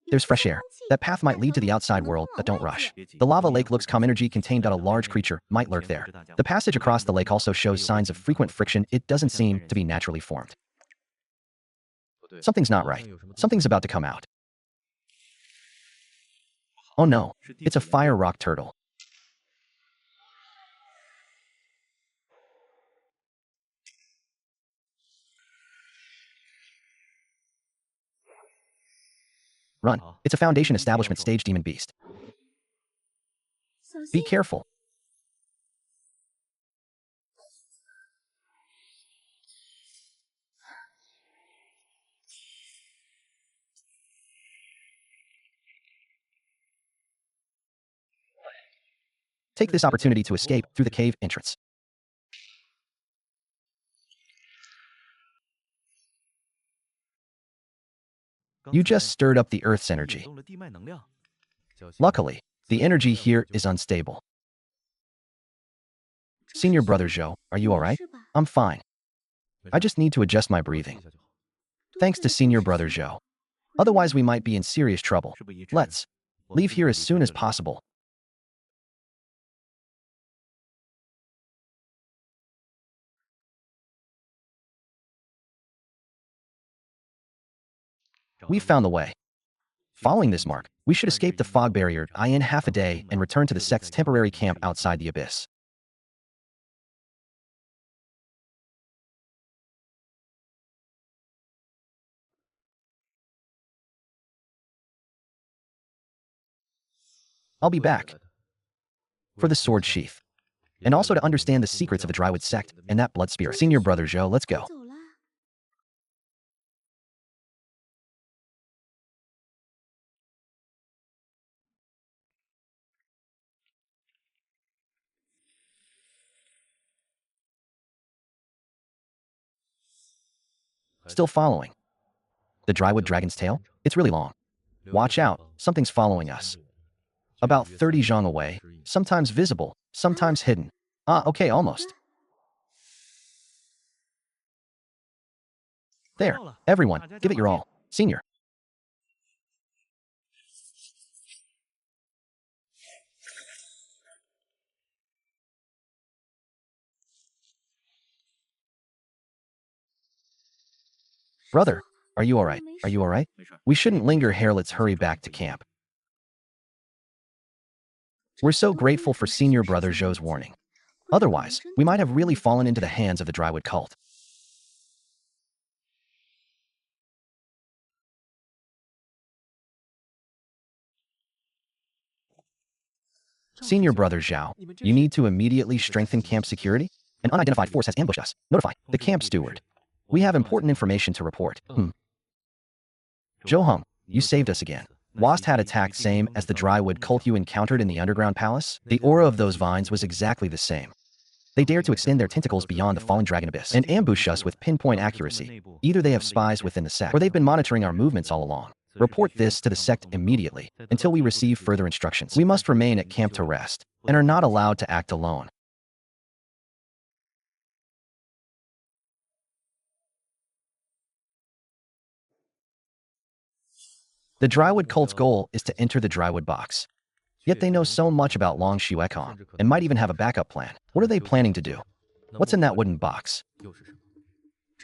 There's fresh air. That path might lead to the outside world, but don't rush. The lava lake looks calm. Energy contained at a large creature might lurk there. The passage across the lake also shows signs of frequent friction. It doesn't seem to be naturally formed. Something's not right. Something's about to come out. Oh no, it's a fire rock turtle. Run. It's a Foundation establishment stage demon beast. Be careful. Take this opportunity to escape through the cave entrance. You just stirred up the Earth's energy. Luckily, the energy here is unstable. Senior brother Zhou, are you alright? I'm fine. I just need to adjust my breathing. Thanks to senior brother Zhou. Otherwise we might be in serious trouble. Let's leave here as soon as possible. We found the way. Following this mark, we should escape the fog barrier in half a day and return to the sect's temporary camp outside the abyss. I'll be back for the sword sheath, and also to understand the secrets of the Drywood sect and that blood spirit. Senior brother Zhou, let's go. Still following. The drywood dragon's tail? It's really long. Watch out, something's following us. About 30 zhang away, sometimes visible, sometimes hidden. Ah, okay, almost. There, everyone, give it your all. Senior. Brother, are you alright? Are you alright? We shouldn't linger here, let's hurry back to camp. We're so grateful for Senior Brother Zhou's warning. Otherwise, we might have really fallen into the hands of the drywood cult. Senior Brother Zhou, you need to immediately strengthen camp security? An unidentified force has ambushed us. Notify the camp steward. We have important information to report. Zhou Heng, you saved us again. Wast had attacked same as the drywood cult you encountered in the underground palace? The aura of those vines was exactly the same. They dare to extend their tentacles beyond the fallen dragon abyss and ambush us with pinpoint accuracy. Either they have spies within the sect, or they've been monitoring our movements all along. Report this to the sect immediately, until we receive further instructions. We must remain at camp to rest, and are not allowed to act alone. The drywood cult's goal is to enter the drywood box. Yet they know so much about Long Xuekong, and might even have a backup plan. What are they planning to do? What's in that wooden box?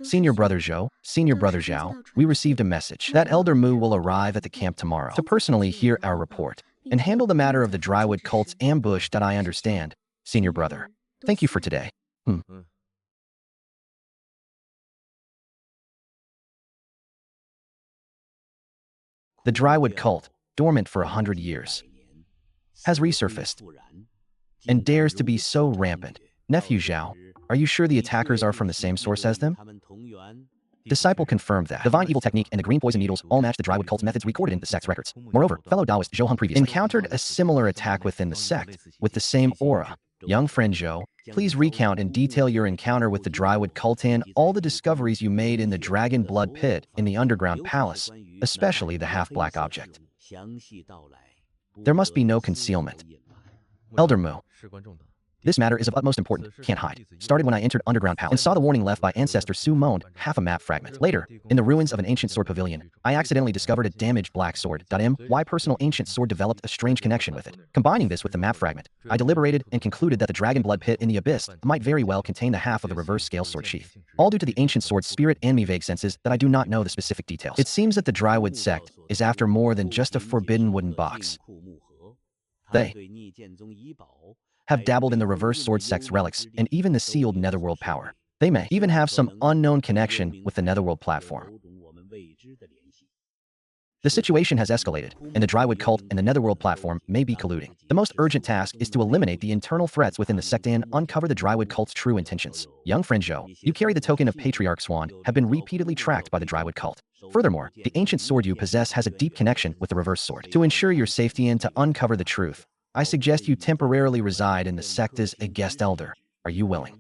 Senior Brother Zhao, we received a message that Elder Mu will arrive at the camp tomorrow to personally hear our report and handle the matter of the drywood cult's ambush that I understand. Senior Brother, thank you for today. The drywood cult, dormant for 100 years, has resurfaced and dares to be so rampant. Nephew Zhao, are you sure the attackers are from the same source as them? Disciple confirmed that. Divine Evil Technique and the green poison needles all match the drywood cult's methods recorded in the sect's records. Moreover, fellow Taoist Zhou Heng previously encountered a similar attack within the sect, with the same aura. Young friend Zhou, please recount in detail your encounter with the drywood cult and all the discoveries you made in the dragon blood pit in the underground palace, especially the half-black object. There must be no concealment. Elder Mu, this matter is of utmost importance, can't hide. Started when I entered Underground Palace and saw the warning left by ancestor Su Moaned, half a map fragment. Later, in the ruins of an ancient sword pavilion, I accidentally discovered a damaged black sword. My personal ancient sword developed a strange connection with it. Combining this with the map fragment, I deliberated and concluded that the dragon blood pit in the abyss might very well contain the half of the reverse scale sword sheath. All due to the ancient sword's spirit and me vague senses that I do not know the specific details. It seems that the drywood sect is after more than just a forbidden wooden box. They have dabbled in the reverse sword sect's relics and even the sealed Netherworld power. They may even have some unknown connection with the Netherworld platform. The situation has escalated, and the drywood cult and the Netherworld platform may be colluding. The most urgent task is to eliminate the internal threats within the sect and uncover the drywood cult's true intentions. Young friend Zhou, you carry the token of Patriarch Swan, have been repeatedly tracked by the drywood cult. Furthermore, the ancient sword you possess has a deep connection with the reverse sword. To ensure your safety and to uncover the truth, I suggest you temporarily reside in the sect as a guest elder. Are you willing?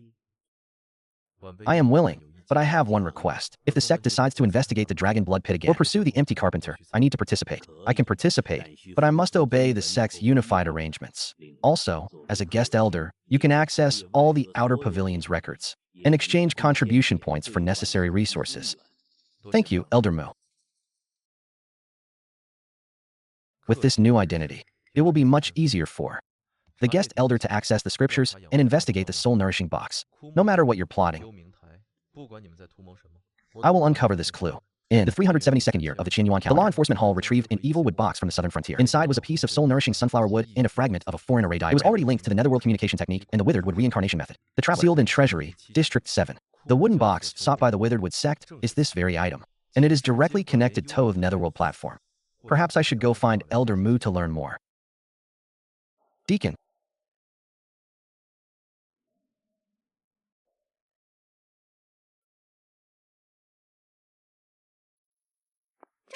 I am willing, but I have one request. If the sect decides to investigate the dragon blood pit again or pursue the empty carpenter, I need to participate. I can participate, but I must obey the sect's unified arrangements. Also, as a guest elder, you can access all the outer pavilion's records and exchange contribution points for necessary resources. Thank you, Elder Mu. With this new identity, it will be much easier for the guest elder to access the scriptures and investigate the soul-nourishing box. No matter what you're plotting, I will uncover this clue. In the 372nd year of the Qinyuan calendar, the law enforcement hall retrieved an evil wood box from the southern frontier. Inside was a piece of soul-nourishing sunflower wood and a fragment of a foreign array diagram. It was already linked to the Netherworld communication technique and the Withered wood reincarnation method. The traveler sealed in Treasury, District 7. The wooden box sought by the Withered wood sect is this very item, and it is directly connected to the Netherworld platform. Perhaps I should go find Elder Mu to learn more. Deacon.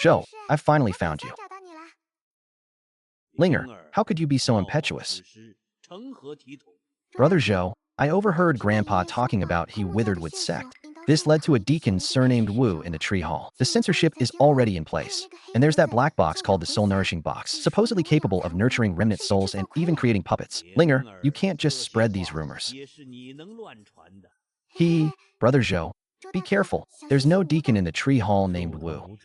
Zhou, I finally found you. Linger, how could you be so impetuous? Brother Zhou, I overheard Grandpa talking about he Withered wood sect. This led to a deacon surnamed Wu in the Tree Hall. The censorship is already in place. And there's that black box called the Soul Nourishing Box, supposedly capable of nurturing remnant souls and even creating puppets. Linger, you can't just spread these rumors. Brother Zhou, be careful. There's no deacon in the Tree Hall named Wu.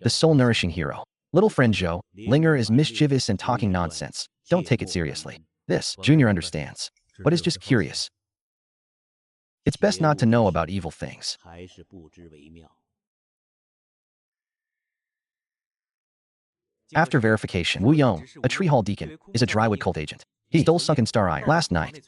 The Soul Nourishing Hero. Little friend Zhou, Linger is mischievous and talking nonsense. Don't take it seriously. This, Junior understands, but is just curious. It's best not to know about evil things. After verification, Wu Yong, a Tree Hall deacon, is a drywood cult agent. He stole Sunken Star Iron last night.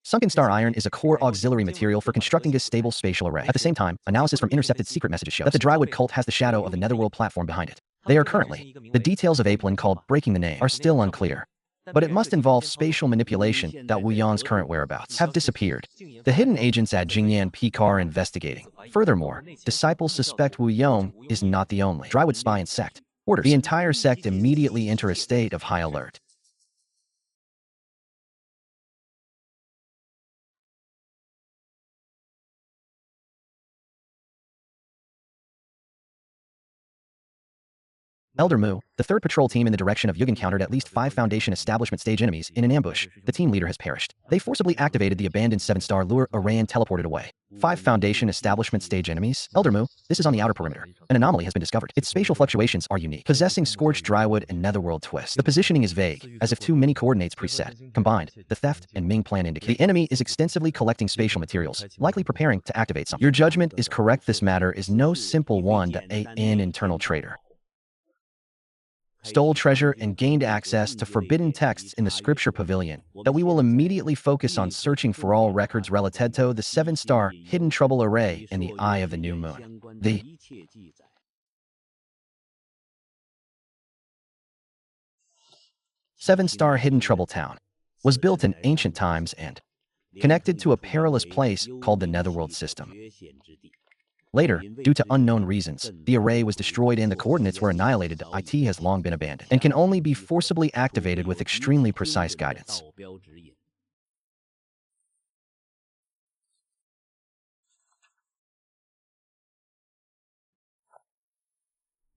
Sunken Star Iron is a core auxiliary material for constructing this stable spatial array. At the same time, analysis from intercepted secret messages shows that the drywood cult has the shadow of the Netherworld platform behind it. They are currently, the details of a plan called Breaking the Name are still unclear. But it must involve spatial manipulation that Wu Yong's current whereabouts have disappeared. The hidden agents at Jingyan Peak are investigating. Furthermore, disciples suspect Wu Yong is not the only drywood spy in sect. Orders. The entire sect immediately enter a state of high alert. Elder Mu, the third patrol team in the direction of Yug encountered at least 5 Foundation establishment stage enemies in an ambush. The team leader has perished. They forcibly activated the abandoned 7-star lure array and teleported away. 5 Foundation establishment stage enemies? Elder Mu, this is on the outer perimeter. An anomaly has been discovered. Its spatial fluctuations are unique, possessing scorched drywood and netherworld twist. The positioning is vague, as if too many coordinates preset. Combined, the theft and Ming plan indicate the enemy is extensively collecting spatial materials, likely preparing to activate something. Your judgment is correct. This matter is no simple one to an internal traitor. Stole treasure and gained access to forbidden texts in the scripture pavilion, that we will immediately focus on searching for all records related to the 7-star hidden trouble array in the eye of the new moon. The 7-star hidden trouble town was built in ancient times and connected to a perilous place called the Netherworld system. Later, due to unknown reasons, the array was destroyed and the coordinates were annihilated. IT has long been abandoned and can only be forcibly activated with extremely precise guidance.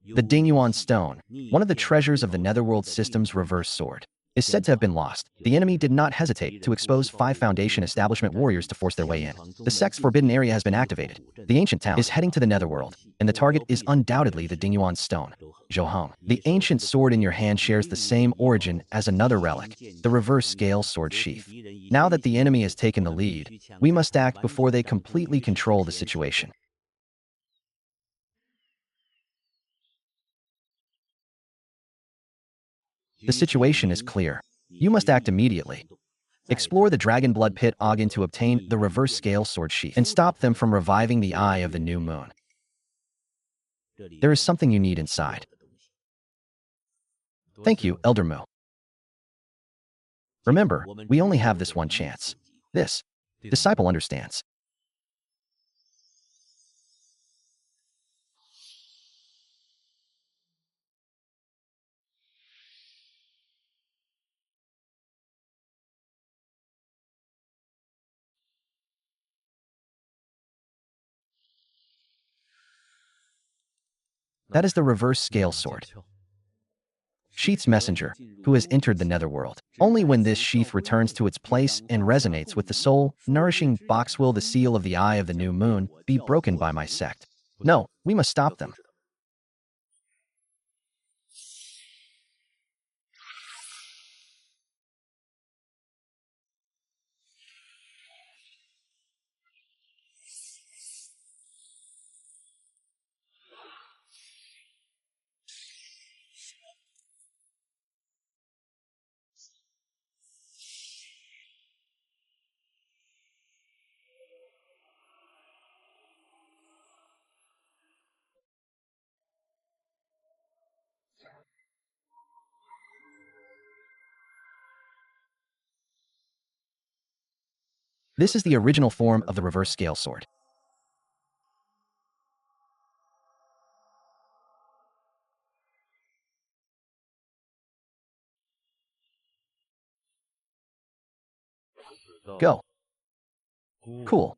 The Dingyuan Stone, one of the treasures of the Netherworld system's reverse sword, is said to have been lost. The enemy did not hesitate to expose 5 Foundation establishment warriors to force their way in. The sect's forbidden area has been activated. The ancient town is heading to the Netherworld, and the target is undoubtedly the Dingyuan Stone. Zhou Heng, the ancient sword in your hand shares the same origin as another relic, the reverse scale sword sheath. Now that the enemy has taken the lead, we must act before they completely control the situation. The situation is clear. You must act immediately. Explore the Dragon Blood Pit Ogden to obtain the reverse scale sword sheath and stop them from reviving the eye of the new moon. There is something you need inside. Thank you, Elder Mu. Remember, we only have this one chance. This disciple understands. That is the reverse scale sword. Sheath's messenger, who has entered the Netherworld. Only when this sheath returns to its place and resonates with the soul, nourishing box will the seal of the eye of the new moon be broken by my sect. No, we must stop them. This is the original form of the reverse scale sword. Go. Cool.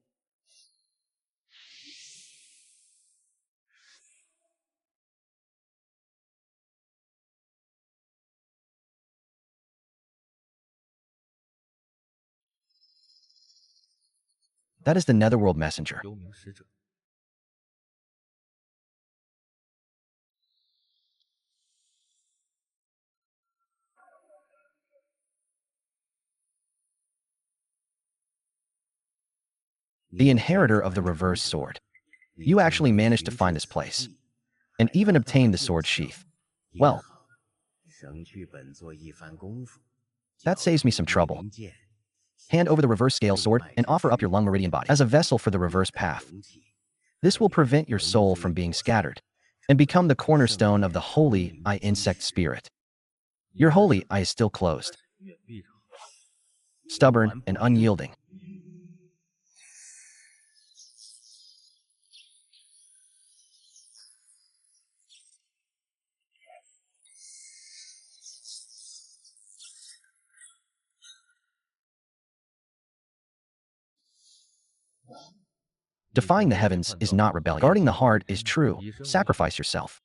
That is the Netherworld messenger. The inheritor of the reverse sword. You actually managed to find this place, and even obtain the sword sheath. Well, that saves me some trouble. Hand over the reverse scale sword and offer up your lung meridian body as a vessel for the reverse path. This will prevent your soul from being scattered and become the cornerstone of the holy eye insect spirit. Your holy eye is still closed, stubborn and unyielding. Defying the heavens is not rebellion. Guarding the heart is true. Sacrifice yourself.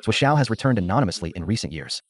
Zhou has returned anonymously in recent years.